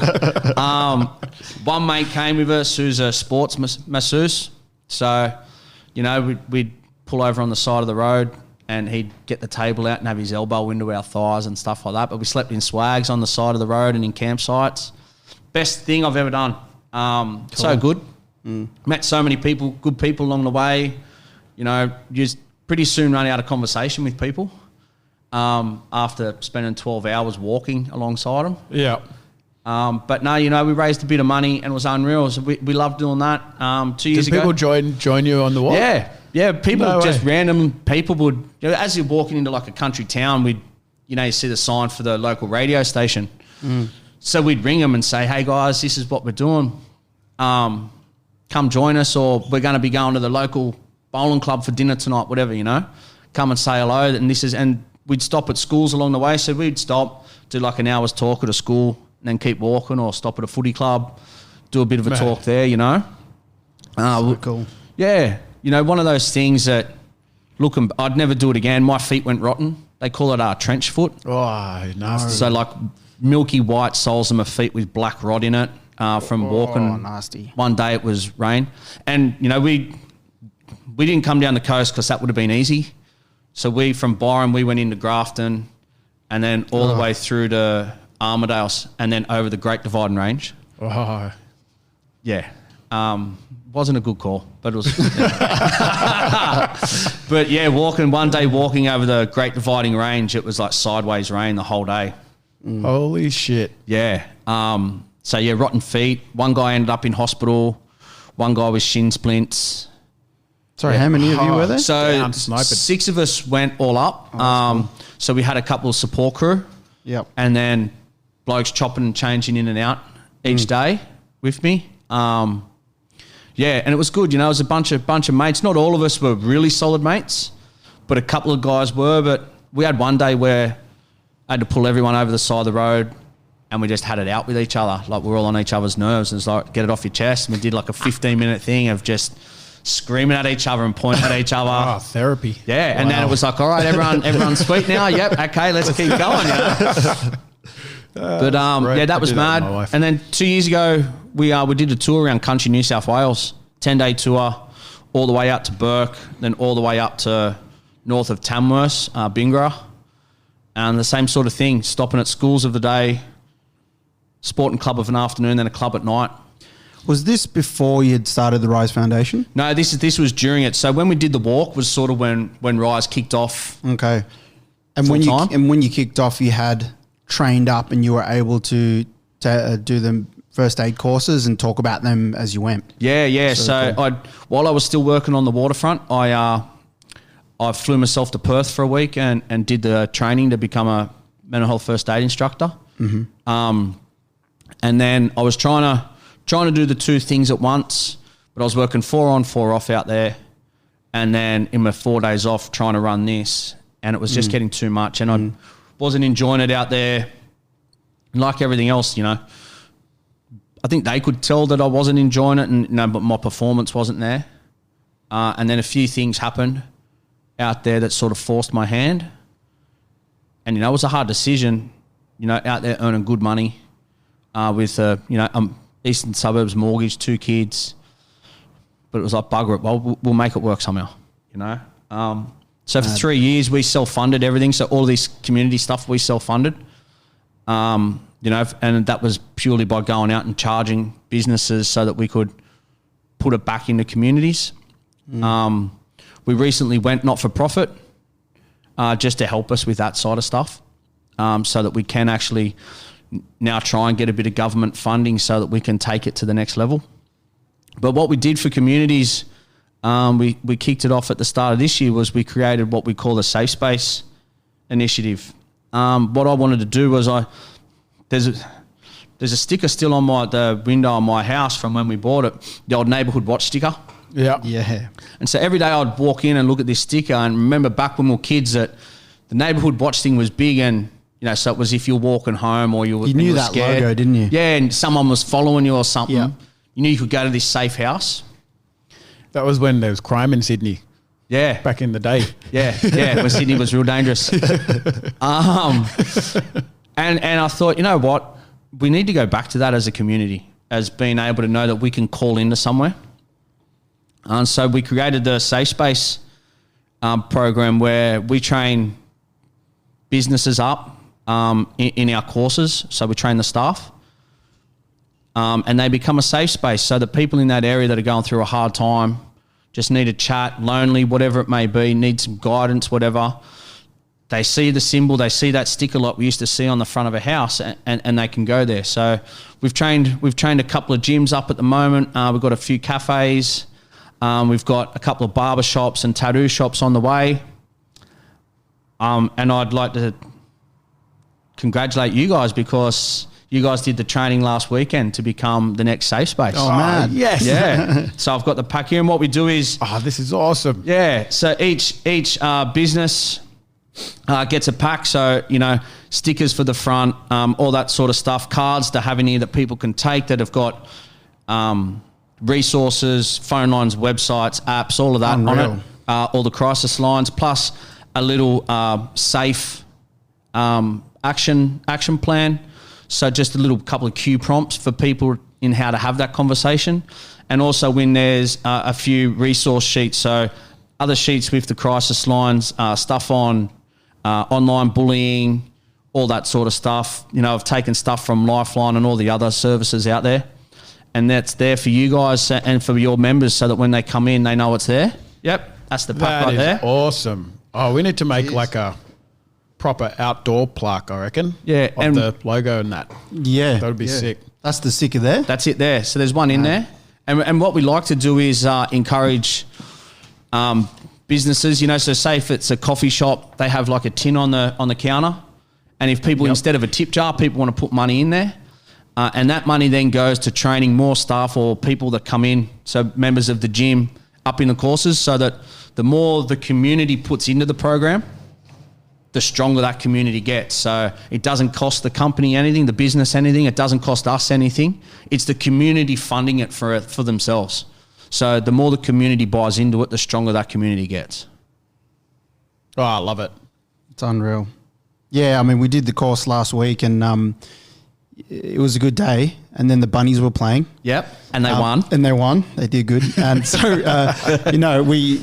One mate came with us who's a sports masseuse. So, we'd pull over on the side of the road, and he'd get the table out and have his elbow into our thighs and stuff like that. But we slept in swags on the side of the road and in campsites. Best thing I've ever done. Cool. So good. Met so many people, good people along the way. You just pretty soon run out of conversation with people after spending 12 hours walking alongside them. Yeah. But no, we raised a bit of money, and it was unreal. So we loved doing that. 2 years ago. Did people join you on the walk? Yeah. People, random people would, as you're walking into like a country town, you see the sign for the local radio station. So we'd ring them and say, "Hey guys, this is what we're doing. Come join us, or we're going to be going to the local bowling club for dinner tonight, whatever, come and say hello." And we'd stop at schools along the way. So we'd stop, do like an hour's talk at a school, and then keep walking, or stop at a footy club, do a bit of a talk there, So cool. Yeah. One of those things that, I'd never do it again. My feet went rotten. They call it trench foot. Oh, nasty. So like milky white soles of my feet with black rod in it from walking. Nasty. One day it was rain. And, we didn't come down the coast because that would have been easy. So from Byron, we went into Grafton, and then all the way through to Armidale, and then over the Great Dividing Range. Oh. Yeah. Wasn't a good call, but it was. But yeah, one day walking over the Great Dividing Range, it was like sideways rain the whole day. Holy shit. Yeah. So yeah, rotten feet. One guy ended up in hospital. One guy with shin splints. Sorry, how many of you were there? So 6 of us went all up. Cool. So we had a couple of support crew. Yep. And then blokes chopping and changing in and out each day with me. Yeah, and it was good. It was a bunch of mates. Not all of us were really solid mates, but a couple of guys were. But we had one day where I had to pull everyone over the side of the road, and we just had it out with each other. Like, we were all on each other's nerves. And it's like, get it off your chest. And we did like a 15-minute thing of just screaming at each other and pointing at each other. Oh, therapy. Yeah, and then it was like, all right, everyone's sweet now. Yep, okay, let's keep going. You know? But yeah, that was mad. And then 2 years ago, we did a tour around country New South Wales, 10-day tour, all the way out to Bourke, then all the way up to north of Tamworth, Bingra, and the same sort of thing, stopping at schools of the day, sporting club of an afternoon, then a club at night. Was this before you'd started the Rise Foundation? No, this was during it. So when we did the walk was sort of when Rise kicked off. Okay. And when you kicked off, you had trained up and you were able to do the first aid courses and talk about them as you went. Yeah. So cool. While I was still working on the waterfront, I flew myself to Perth for a week and did the training to become a mental health first aid instructor. Mm-hmm. And then I was trying to do the two things at once, but I was working 4 on, 4 off out there. And then in my 4 days off trying to run this, and it was just getting too much. And I wasn't enjoying it out there. Like everything else, you know, I think they could tell that I wasn't enjoying it, and but my performance wasn't there. And then a few things happened out there that sort of forced my hand. And, it was a hard decision, out there earning good money with, eastern suburbs mortgage, 2 kids. But it was like, bugger it, well, we'll make it work somehow, So for 3 years, we self-funded everything. So all this community stuff, we self-funded. And that was purely by going out and charging businesses so that we could put it back into communities. We recently went not-for-profit just to help us with that side of stuff, so that we can actually now try and get a bit of government funding so that we can take it to the next level. But what we did for communities, we kicked it off at the start of this year, was we created what we call the Safe Space Initiative. What I wanted to do was there's a sticker still on the window of my house from when we bought it, the old Neighbourhood Watch sticker. Yeah. And so every day I'd walk in and look at this sticker, and remember back when we were kids that the Neighbourhood Watch thing was big, and so it was if you're walking home or you knew that scared. logo, didn't you? Yeah, and someone was following you or something. Yeah. You knew you could go to this safe house. That was when there was crime in Sydney. Yeah. Back in the day. Yeah, when Sydney was real dangerous. And I thought, you know what? We need to go back to that as a community, as being able to know that we can call into somewhere. And so we created the Safe Space program where we train businesses up in our courses. So we train the staff. And they become a safe space so that people in that area that are going through a hard time, just need a chat, lonely, whatever it may be, need some guidance, whatever. They see the symbol, they see that sticker like we used to see on the front of a house, and they can go there. So we've trained a couple of gyms up at the moment. We've got a few cafes. We've got a couple of barber shops and tattoo shops on the way. And I'd like to congratulate you guys, because you guys did the training last weekend to become the next Safe Space. Oh, man. Yes. Yeah. So I've got the pack here, and what we do is... Oh, this is awesome. Yeah. So each business gets a pack. So, stickers for the front, all that sort of stuff, cards to have in here that people can take that have got resources, phone lines, websites, apps, all of that on it. All the crisis lines, plus a little safe action plan. So just a little couple of cue prompts for people in how to have that conversation. And also when there's a few resource sheets, so other sheets with the crisis lines, stuff on online bullying, all that sort of stuff. I've taken stuff from Lifeline and all the other services out there. And that's there for you guys and for your members so that when they come in, they know it's there. Yep, that's the pack right there. Awesome. Oh, we need to make like a proper outdoor plaque, I reckon. Yeah. Of the logo and that. Yeah. That would be sick. That's the sticker there? That's it there. So there's one in there. And what we like to do is encourage businesses, so say if it's a coffee shop, they have like a tin on the counter. And if people, instead of a tip jar, people want to put money in there. And that money then goes to training more staff or people that come in, so members of the gym up in the courses, so that the more the community puts into the program, the stronger that community gets. So it doesn't cost the company anything, the business anything. It doesn't cost us anything. It's the community funding it for themselves. So the more the community buys into it, the stronger that community gets. Oh, I love it. It's unreal. Yeah, I mean, we did the course last week, and it was a good day. And then the bunnies were playing. Yep, and they won. And they won. They did good. And so, you know, we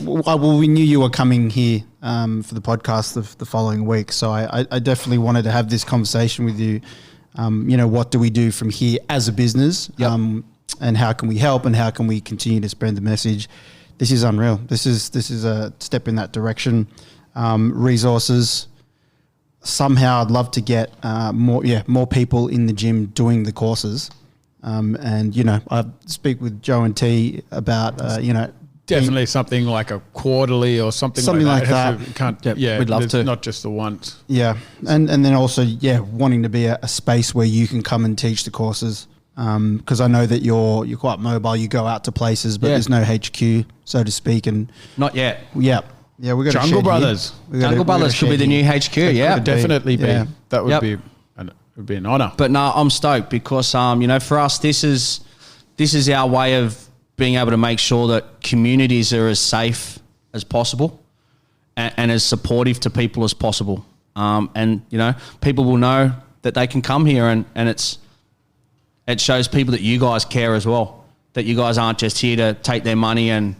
knew you were coming here for the podcast the following week. So I definitely wanted to have this conversation with you. You know, what do we do from here as a business? Yep. And how can we help, and how can we continue to spread the message? This is unreal. This is a step in that direction. Resources. Somehow I'd love to get more people in the gym doing the courses. And, you know, I speak with Joe and T about, you know. Definitely something like a quarterly or something like that. We'd love to. Not just the once. Yeah. And then also, wanting to be a space where you can come and teach the courses. Because I know that you're quite mobile. You go out to places, but there's no HQ, so to speak. And not yet. Yeah. Yeah, we got Jungle Brothers. Jungle Brothers could be the new HQ. Yeah, could definitely be. Yeah. That would be. It would be an honour. But no, I'm stoked because you know, for us, this is our way of being able to make sure that communities are as safe as possible and as supportive to people as possible. And you know, people will know that they can come here, and it shows people that you guys care as well. That you guys aren't just here to take their money and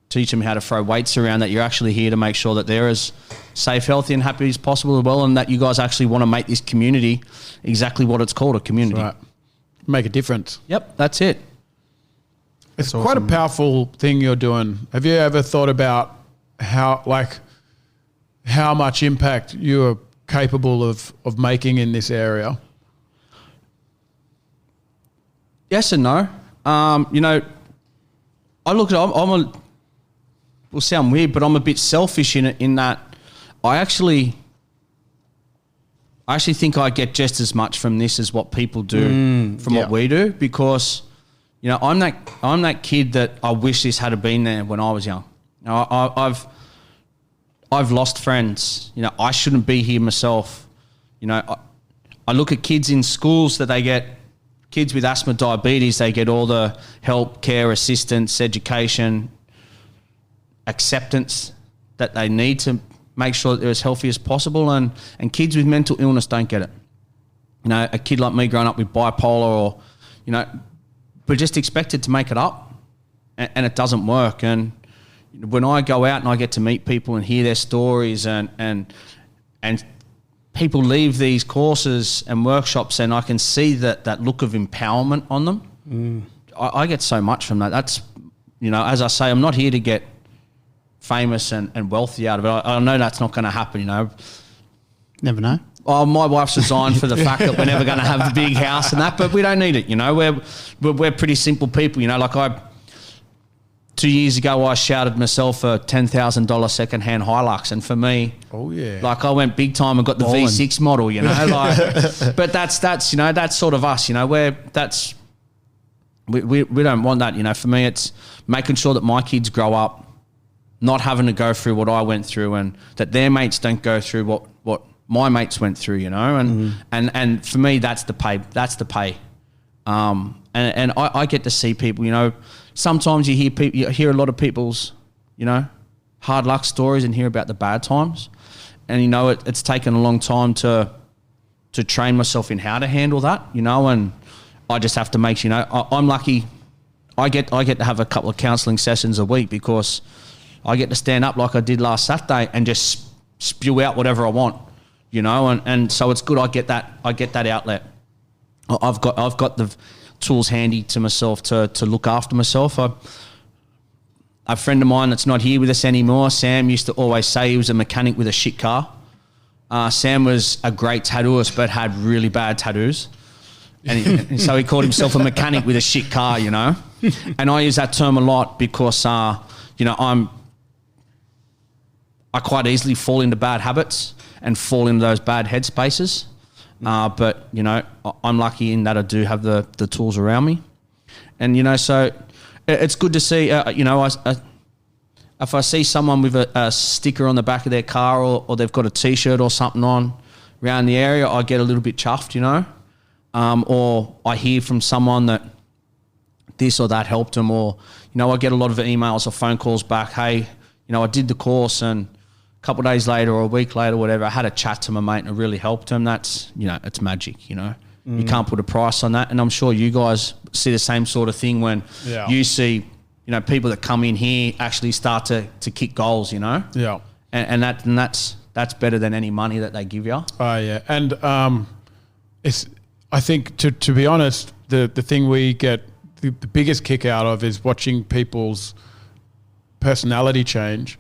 teach them how to throw weights around, that you're actually here to make sure that they're as safe, healthy and happy as possible as well, and that you guys actually want to make this community exactly what it's called, a community. That's right. Make a difference. Yep, that's it. It's quite a powerful thing you're doing. Have you ever thought about how much impact you're capable of making in this area? Yes and no. You know, I look at will sound weird, but I'm a bit selfish in that I actually think I get just as much from this as what people do from what we do, because you know, I'm that kid that I wish this had been there when I was young. You know, I've lost friends. You know, I shouldn't be here myself. You know, I look at kids in schools that they get. Kids with asthma, diabetes, they get all the help, care, assistance, education, acceptance that they need to make sure that they're as healthy as possible. And kids with mental illness don't get it. You know, a kid like me growing up with bipolar, or, you know, we're just expected to make it up, and it doesn't work. And when I go out and I get to meet people and hear their stories, and people leave these courses and workshops and I can see that look of empowerment on them, I get so much from that. That's, you know, as I say, I'm not here to get famous and wealthy out of it. I know that's not going to happen, you know. Never know. Oh, my wife's resigned for the fact that we're never going to have the big house and that, but we don't need it, you know. We're pretty simple people, you know. Like 2 years ago, I shouted myself a $10,000 secondhand Hilux, and for me, like I went big time and got the V6 model, you know. Like, but that's you know, that's sort of us, you know. We don't want that, you know. For me, it's making sure that my kids grow up not having to go through what I went through, and that their mates don't go through what my mates went through, you know. And for me, that's the pay. That's the pay. And I get to see people, you know. Sometimes you hear a lot of people's, you know, hard luck stories and hear about the bad times. And, you know, it's taken a long time to train myself in how to handle that, you know. And I just have to make, you know, I'm lucky. I get to have a couple of counselling sessions a week, because I get to stand up like I did last Saturday and just spew out whatever I want, you know. And so it's good. I get that outlet. I've got the tools handy to myself to look after myself. A friend of mine that's not here with us anymore, Sam, used to always say he was a mechanic with a shit car. Sam was a great tattooist but had really bad tattoos. And so he called himself a mechanic with a shit car, you know. And I use that term a lot because, you know, I quite easily fall into bad habits and fall into those bad headspaces. But, you know, I'm lucky in that I do have the tools around me. And, you know, so it's good to see, you know, if I see someone with a sticker on the back of their car or they've got a T-shirt or something on around the area, I get a little bit chuffed, you know. Or I hear from someone that this or that helped them, or, you know, I get a lot of emails or phone calls back, hey, you know, I did the course and a couple of days later or a week later, whatever, I had a chat to my mate and it really helped him. That's, you know, it's magic, you know. You can't put a price on that. And I'm sure you guys see the same sort of thing when you see, you know, people that come in here actually start to kick goals, you know. Yeah. And that's better than any money that they give you. Oh yeah, and it's, I think to be honest, the thing we get the biggest kick out of is watching people's personality change.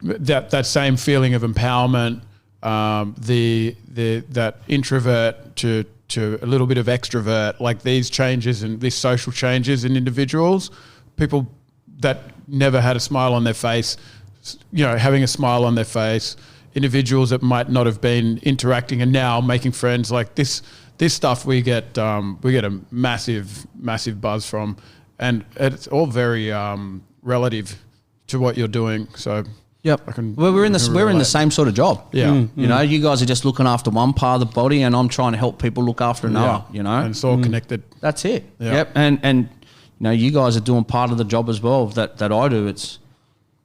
That same feeling of empowerment, that introvert to a little bit of extrovert, like these changes and these social changes in individuals, people that never had a smile on their face, you know, having a smile on their face, individuals that might not have been interacting and now making friends, like this stuff we get a massive buzz from, and it's all very relative to what you're doing. So yep. We're in the same sort of job. Yeah. You know, you guys are just looking after one part of the body and I'm trying to help people look after another, you know. And it's all connected. That's it. Yeah. Yep. And you know, you guys are doing part of the job as well that I do. It's,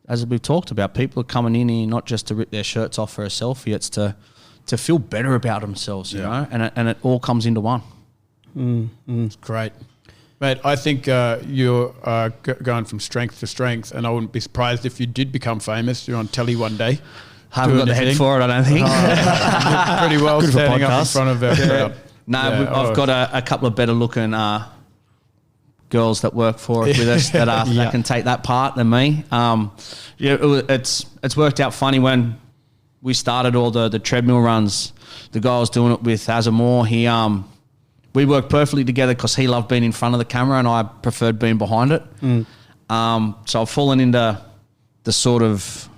as we've talked about, people are coming in here not just to rip their shirts off for a selfie, it's to feel better about themselves, you know, and it all comes into one. It's great. Mate, I think you're going from strength to strength, and I wouldn't be surprised if you did become famous. You're on telly one day. Haven't got the head for it, I don't think. Pretty well standing up in front of our crowd. No, I've got a couple of better looking girls that work for us with us that can take that part than me. It's worked out funny when we started all the treadmill runs. The guy I was doing it with, Azamore, we worked perfectly together because he loved being in front of the camera and I preferred being behind it. So I've fallen into the sort of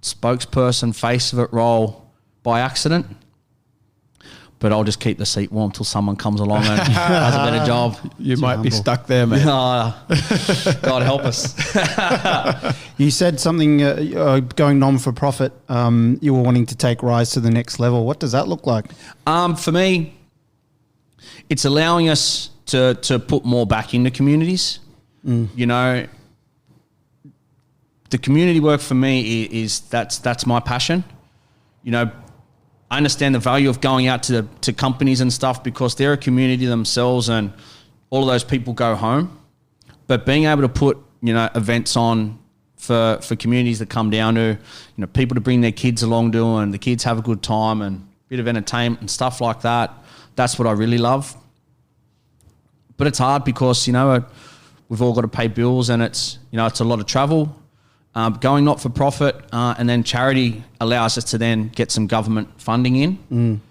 spokesperson, face of it role by accident. But I'll just keep the seat warm till someone comes along and has a better job. You might be stuck there, man. God help us. You said something going non-for-profit. You were wanting to take Rise to the next level. What does that look like? For me, it's allowing us to put more back into communities. You know, the community work for me is that's my passion. You know, I understand the value of going out to companies and stuff because they're a community themselves and all of those people go home. But being able to put, you know, events on for communities that come down to, you know, people to bring their kids along to and the kids have a good time and a bit of entertainment and stuff like that, that's what I really love. But it's hard because, you know, we've all got to pay bills and it's, you know, it's a lot of travel. Going not for profit and then charity allows us to then get some government funding in,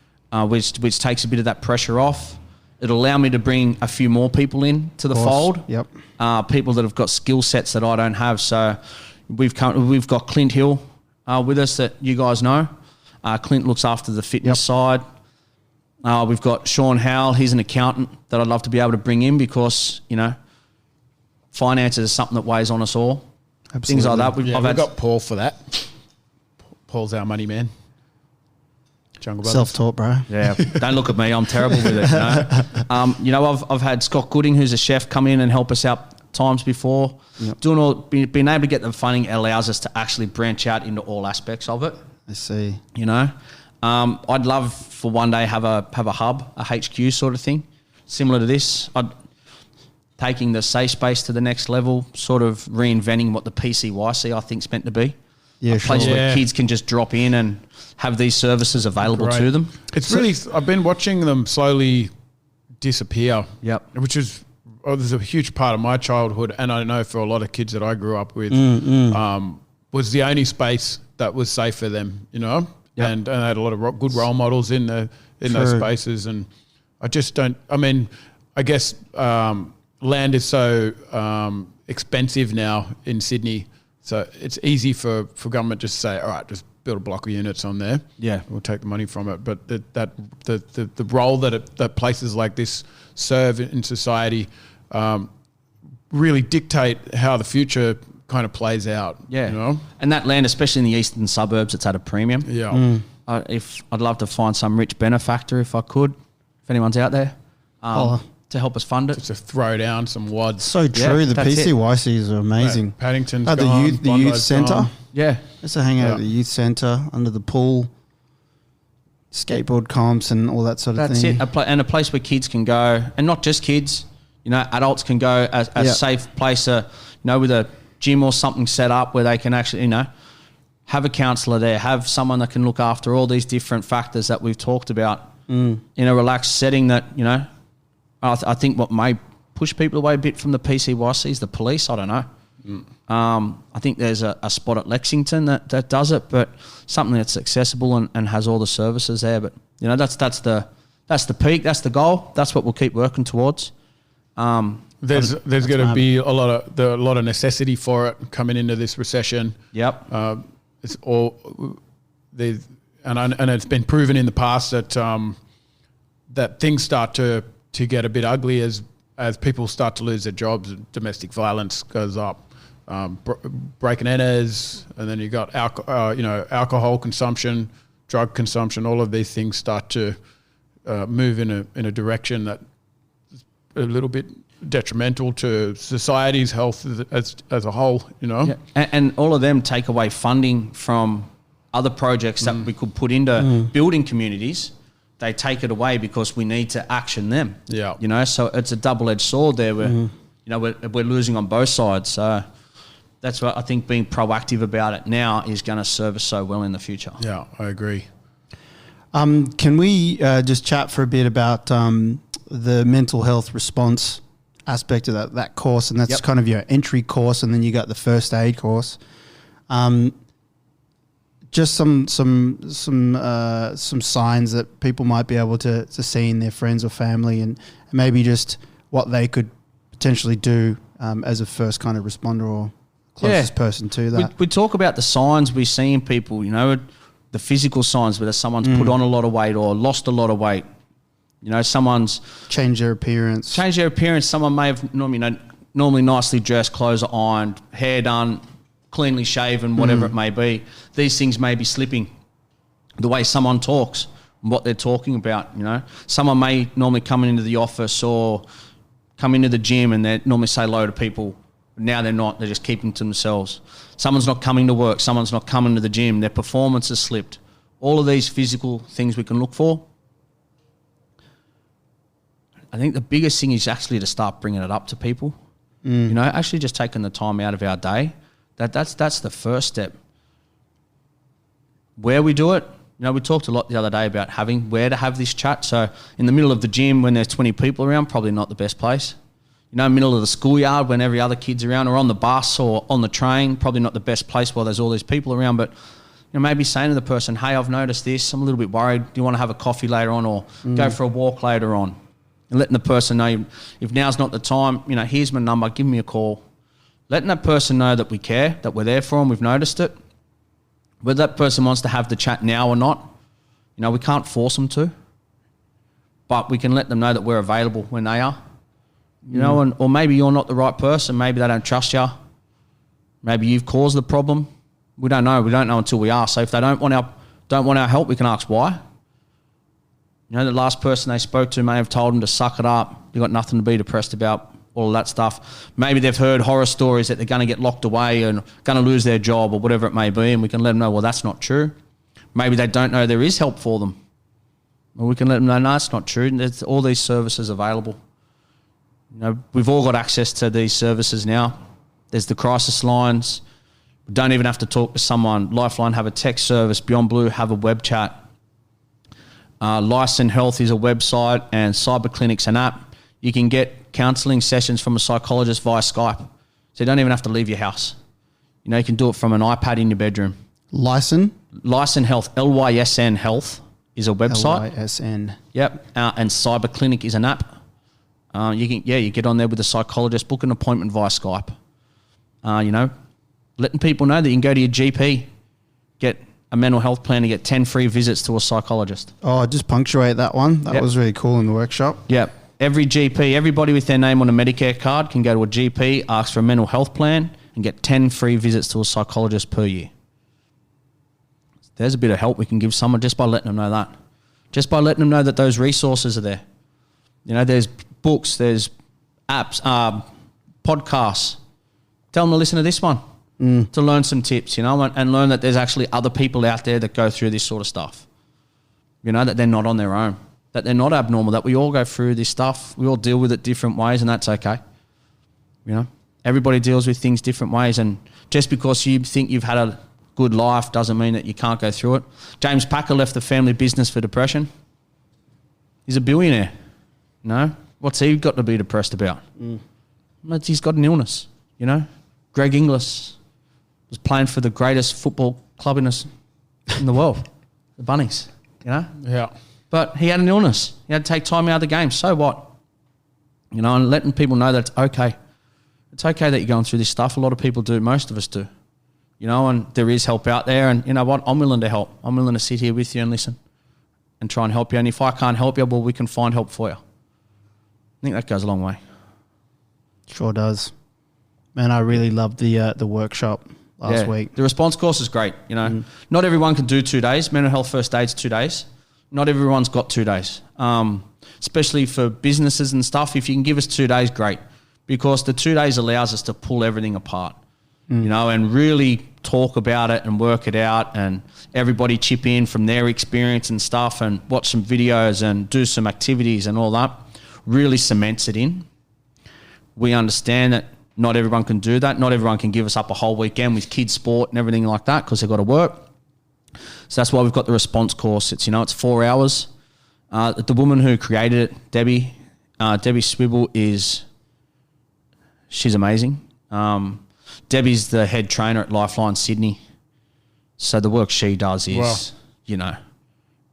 which takes a bit of that pressure off. It'll allow me to bring a few more people in to the fold. Yep. People that have got skill sets that I don't have. So we've got Clint Hill with us that you guys know. Clint looks after the fitness side. We've got Sean Howell. He's an accountant that I'd love to be able to bring in because, you know, finances is something that weighs on us all. Absolutely. Things like that. We've got Paul for that. Paul's our money man. Jungle Brothers. Self-taught, bro. Yeah, don't look at me. I'm terrible with it. You know, I've had Scott Gooding, who's a chef, come in and help us out times before. Yep. Being able to get the funding allows us to actually branch out into all aspects of it. I see. You know, I'd love for one day have a hub, a HQ sort of thing, similar to this. Taking the safe space to the next level, sort of reinventing what the PCYC I think is meant to be. Yeah, a place where kids can just drop in and have these services available to them. It's really, I've been watching them slowly disappear. Yep. Which is, there's a huge part of my childhood, and I know for a lot of kids that I grew up with, was the only space that was safe for them, you know? Yep. And I had a lot of good role models in those spaces, and I just don't, I mean, I guess land is so expensive now in Sydney, so it's easy for government just to say, all right, just build a block of units on there. Yeah, we'll take the money from it. But the role that places like this serve in society really dictate how the future kind of plays out. Yeah. You know? And that land, especially in the eastern suburbs, it's at a premium. Yeah. If I'd love to find some rich benefactor if I could, if anyone's out there, to help us fund it. Just to throw down some wads. So true. The that's it. PCYCs are amazing. Paddington's At gone, the youth Bondi's centre. gone. Yeah. Just to hang out Yeah. at the youth centre, under the pool, skateboard comps and all that sort of That's thing. it. And a place where kids can go, and not just kids, you know, adults can go, a safe place, you know, with a gym or something set up where they can actually, you know, have a counsellor there, have someone that can look after all these different factors that we've talked about in a relaxed setting that, you know, I think what may push people away a bit from the PCYC is the police. I don't know. I think there's a spot at Lexington that does it, but something that's accessible and has all the services there. But, you know, that's the peak, that's the goal. That's what we'll keep working towards. There's going to be a lot of necessity for it coming into this recession. Yep. It's all and it's been proven in the past that that things start to get a bit ugly as people start to lose their jobs and domestic violence goes up, break and enters, and then you got alcohol consumption, drug consumption. All of these things start to move in a direction that is a little bit detrimental to society's health as a whole, you know. Yeah. And all of them take away funding from other projects that we could put into building communities. They take it away because we need to action them. Yeah. You know, so it's a double-edged sword there where, you know, we're losing on both sides. So that's what I think being proactive about it now is going to serve us so well in the future. Yeah, I agree. Can we just chat for a bit about the mental health response aspect of that course? And that's kind of your entry course, and then you got the first aid course. Just some signs that people might be able to see in their friends or family, and maybe just what they could potentially do as a first kind of responder or closest person to that. We talk about the signs we see in people, you know, the physical signs, whether someone's put on a lot of weight or lost a lot of weight. You know, someone's changed their appearance. Someone may have normally nicely dressed, clothes are ironed, hair done, cleanly shaven, whatever it may be. These things may be slipping. The way someone talks, what they're talking about, you know. Someone may normally come into the office or come into the gym and they normally say hello to people. Now they're not. They're just keeping to themselves. Someone's not coming to work. Someone's not coming to the gym. Their performance has slipped. All of these physical things we can look for. I think the biggest thing is actually to start bringing it up to people. You know, actually just taking the time out of our day. That's the first step. Where we do it, you know, we talked a lot the other day about where to have this chat. So in the middle of the gym when there's 20 people around, probably not the best place. You know, middle of the schoolyard when every other kid's around, or on the bus or on the train, probably not the best place while there's all these people around. But, you know, maybe saying to the person, hey, I've noticed this. I'm a little bit worried. Do you want to have a coffee later on or go for a walk later on? And letting the person know if now's not the time, you know, here's my number, give me a call. Letting that person know that we care, that we're there for them, we've noticed it. Whether that person wants to have the chat now or not, you know, we can't force them to. But we can let them know that we're available when they are. You know, or maybe you're not the right person. Maybe they don't trust you. Maybe you've caused the problem. We don't know. We don't know until we are. So if they don't want our help, we can ask why. You know, the last person they spoke to may have told them to suck it up. You've got nothing to be depressed about, all of that stuff. Maybe they've heard horror stories that they're going to get locked away and going to lose their job or whatever it may be, and we can let them know, well, that's not true. Maybe they don't know there is help for them. Well, we can let them know, no, it's not true. There's all these services available. You know, we've all got access to these services now. There's the crisis lines. We don't even have to talk to someone. Lifeline have a text service. Beyond Blue have a web chat. Lyson Health is a website, and Cyber Clinic's an app. You can get counselling sessions from a psychologist via Skype. So you don't even have to leave your house. You know, you can do it from an iPad in your bedroom. Lyson Health, LYSN Health is a website. LYSN. Yep. And Cyber Clinic is an app. You get on there with a psychologist, book an appointment via Skype. You know, letting people know that you can go to your GP, get a mental health plan to get 10 free visits to a psychologist. Oh, just punctuate that one. That was really cool in the workshop. Yep. Every GP, everybody with their name on a Medicare card can go to a GP, ask for a mental health plan, and get 10 free visits to a psychologist per year. There's a bit of help we can give someone just by letting them know that. Just by letting them know that those resources are there. You know, there's books, there's apps, podcasts. Tell them to listen to this one to learn some tips, you know, and learn that there's actually other people out there that go through this sort of stuff. You know, that they're not on their own, that they're not abnormal, that we all go through this stuff. We all deal with it different ways, and that's okay. You know, everybody deals with things different ways, and just because you think you've had a good life doesn't mean that you can't go through it. James Packer left the family business for depression. He's a billionaire. No? What's he got to be depressed about? He's got an illness, you know? Greg Inglis was playing for the greatest football club in the world, the Bunnies, you know? Yeah. But he had an illness. He had to take time out of the game. So what? You know, and letting people know that it's okay. It's okay that you're going through this stuff. A lot of people do. Most of us do. You know, and there is help out there. And you know what? I'm willing to help. I'm willing to sit here with you and listen and try and help you. And if I can't help you, well, we can find help for you. I think that goes a long way. Sure does. Man, I really loved the workshop last week. The response course is great. You know, not everyone can do 2 days. Mental health first aid's 2 days. Not everyone's got 2 days. Especially for businesses and stuff. If you can give us 2 days, great. Because the 2 days allows us to pull everything apart. You know, and really talk about it and work it out, and everybody chip in from their experience and stuff, and watch some videos and do some activities and all that. Really cements it in. We understand that not everyone can do that. Not everyone can give us up a whole weekend with kids' sport and everything like that because they've got to work. So that's why we've got the response course. It's, you know, it's 4 hours. The woman who created it, Debbie Swibble, she's amazing. Debbie's the head trainer at Lifeline Sydney. So the work she does is, you know,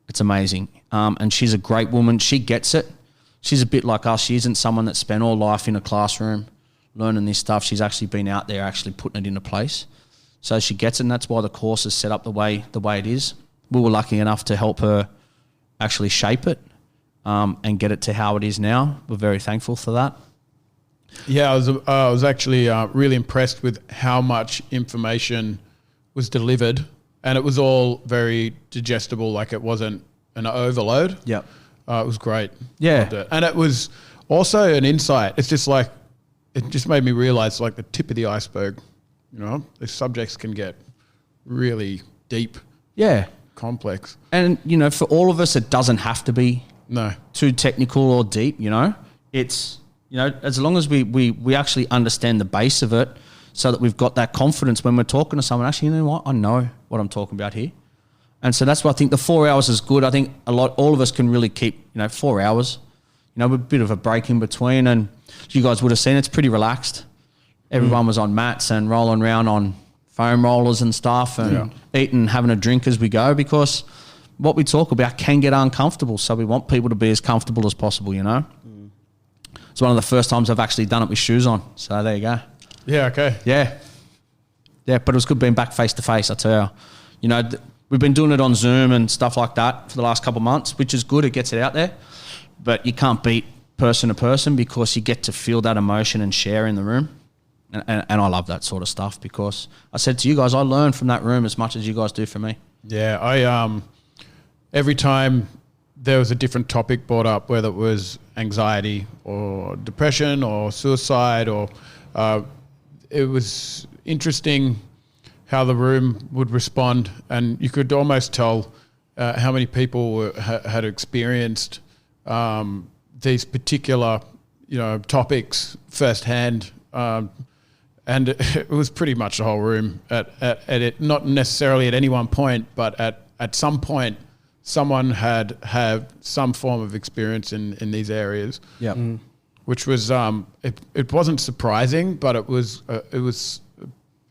it's amazing. And she's a great woman. She gets it. She's a bit like us. She isn't someone that spent all life in a classroom learning this stuff. She's actually been out there actually putting it into place. So she gets it, and that's why the course is set up the way it is. We were lucky enough to help her actually shape it and get it to how it is now. We're very thankful for that. Yeah, I was actually really impressed with how much information was delivered, and it was all very digestible. Like, it wasn't an overload. Yep. It was great. Yeah. Loved it. And it was also an insight. It's just like, it just made me realize, like, the tip of the iceberg. You know, the subjects can get really deep. Yeah. Complex. And, you know, for all of us, it doesn't have to be No. too technical or deep, you know. It's, you know, as long as we actually understand the base of it, so that we've got that confidence when we're talking to someone, actually, you know what, I know what I'm talking about here. And so that's why I think the 4 hours is good. I think all of us can really keep, you know, 4 hours, you know, with a bit of a break in between. And you guys would have seen it's pretty relaxed. Everyone was on mats and rolling around on foam rollers and stuff, and eating, having a drink as we go, because what we talk about can get uncomfortable. So we want people to be as comfortable as possible, you know. It's one of the first times I've actually done it with shoes on. So there you go. Yeah, okay. Yeah, but it was good being back face to face, I tell you. You know, we've been doing it on Zoom and stuff like that for the last couple of months, which is good. It gets it out there. But you can't beat person to person, because you get to feel that emotion and share in the room. And I love that sort of stuff, because I said to you guys, I learn from that room as much as you guys do from me. Yeah, I every time there was a different topic brought up, whether it was anxiety or depression or suicide, or it was interesting how the room would respond, and you could almost tell how many people had experienced these particular, you know, topics firsthand. And it was pretty much the whole room at it, not necessarily at any one point, but at some point, someone had some form of experience in these areas. Yeah. Which was it wasn't surprising, but it was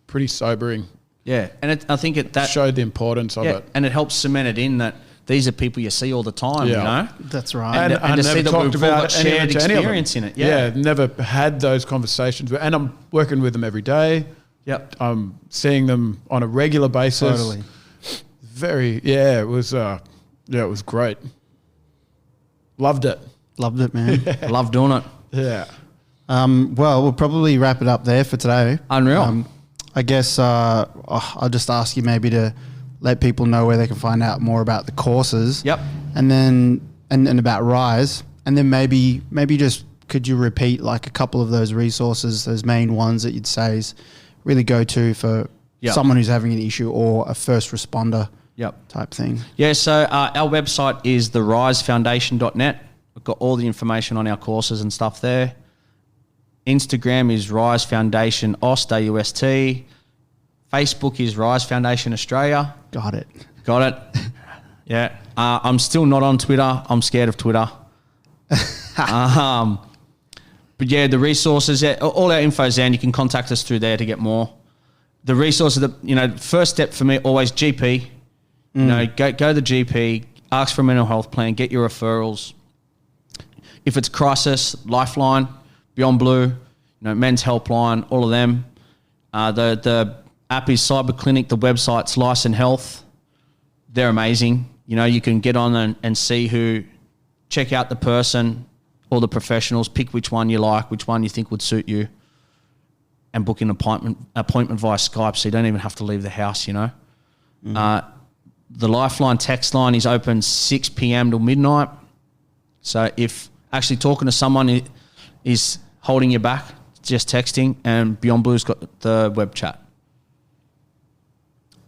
pretty sobering. Yeah, and I think that showed the importance of it, and it helps cement it in that these are people you see all the time. You know, That's right. And I to see never that talked we've all about got shared experience in it. Yeah. Never had those conversations, and I'm working with them every day. Yep. I'm seeing them on a regular basis. Totally. It was great. Loved it. Loved it, man. Love doing it. Yeah. Well, we'll probably wrap it up there for today. Unreal. I guess I'll just ask you maybe to let people know where they can find out more about the courses. Yep. And then and about Rise, and then maybe just could you repeat like a couple of those resources, those main ones that you'd say is really go to for someone who's having an issue or a first responder type thing? Yeah, so our website is therisefoundation.net. We've got all the information on our courses and stuff there. Instagram is Rise Foundation Aust, AUST. Facebook is Rise Foundation Australia. Got it. Yeah. I'm still not on Twitter. I'm scared of Twitter. But yeah, the resources, all our info's there, and you can contact us through there to get more. The resources, first step for me, always GP. You know, go to the GP, ask for a mental health plan, get your referrals. If it's crisis, Lifeline, Beyond Blue, Men's Helpline, all of them. The app is Cyber Clinic. The website's Lyson Health. They're amazing. You can get on and see check out the person or the professionals, pick which one you like, which one you think would suit you, and book an appointment via Skype, so you don't even have to leave the house, The Lifeline text line is open 6 p.m. till midnight. So if actually talking to someone is holding you back, just texting, and Beyond Blue's got the web chat.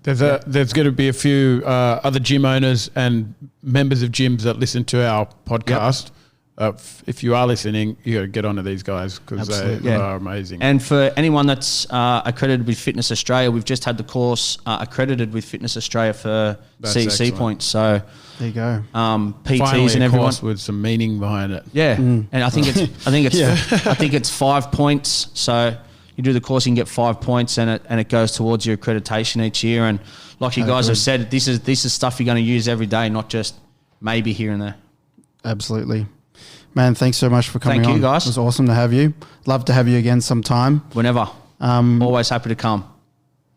There's going to be a few other gym owners and members of gyms that listen to our podcast. If you are listening, you got to get onto these guys because they are amazing. And for anyone that's accredited with Fitness Australia, we've just had the course accredited with Fitness Australia for CEC points. So there you go. PTs Finally, and everyone with some meaning behind it. Yeah, and I think it's 5 points. So you do the course, you can get 5 points, and it goes towards your accreditation each year. And like you guys have said, this is stuff you're going to use every day, not just maybe here and there. Absolutely. Man, thanks so much for coming on. Thank you, guys. It was awesome to have you. Love to have you again sometime. Whenever. Always happy to come.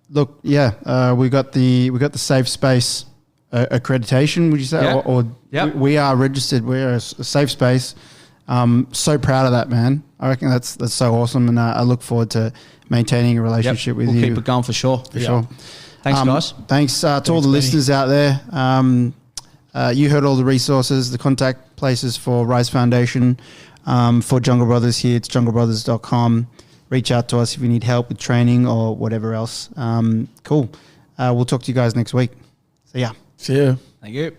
Look, we got the Safe Space accreditation, would you say? Yeah. We are registered. We're a safe space. So proud of that, man. I reckon that's so awesome, and I look forward to maintaining a relationship with you. We'll keep it going for sure. For sure. Thanks, guys. Thanks to all the listeners out there. You heard all the resources, the contact places for Rise Foundation, for Jungle Brothers here. It's junglebrothers.com. Reach out to us if you need help with training or whatever else. Cool. We'll talk to you guys next week. See ya. See ya. Thank you.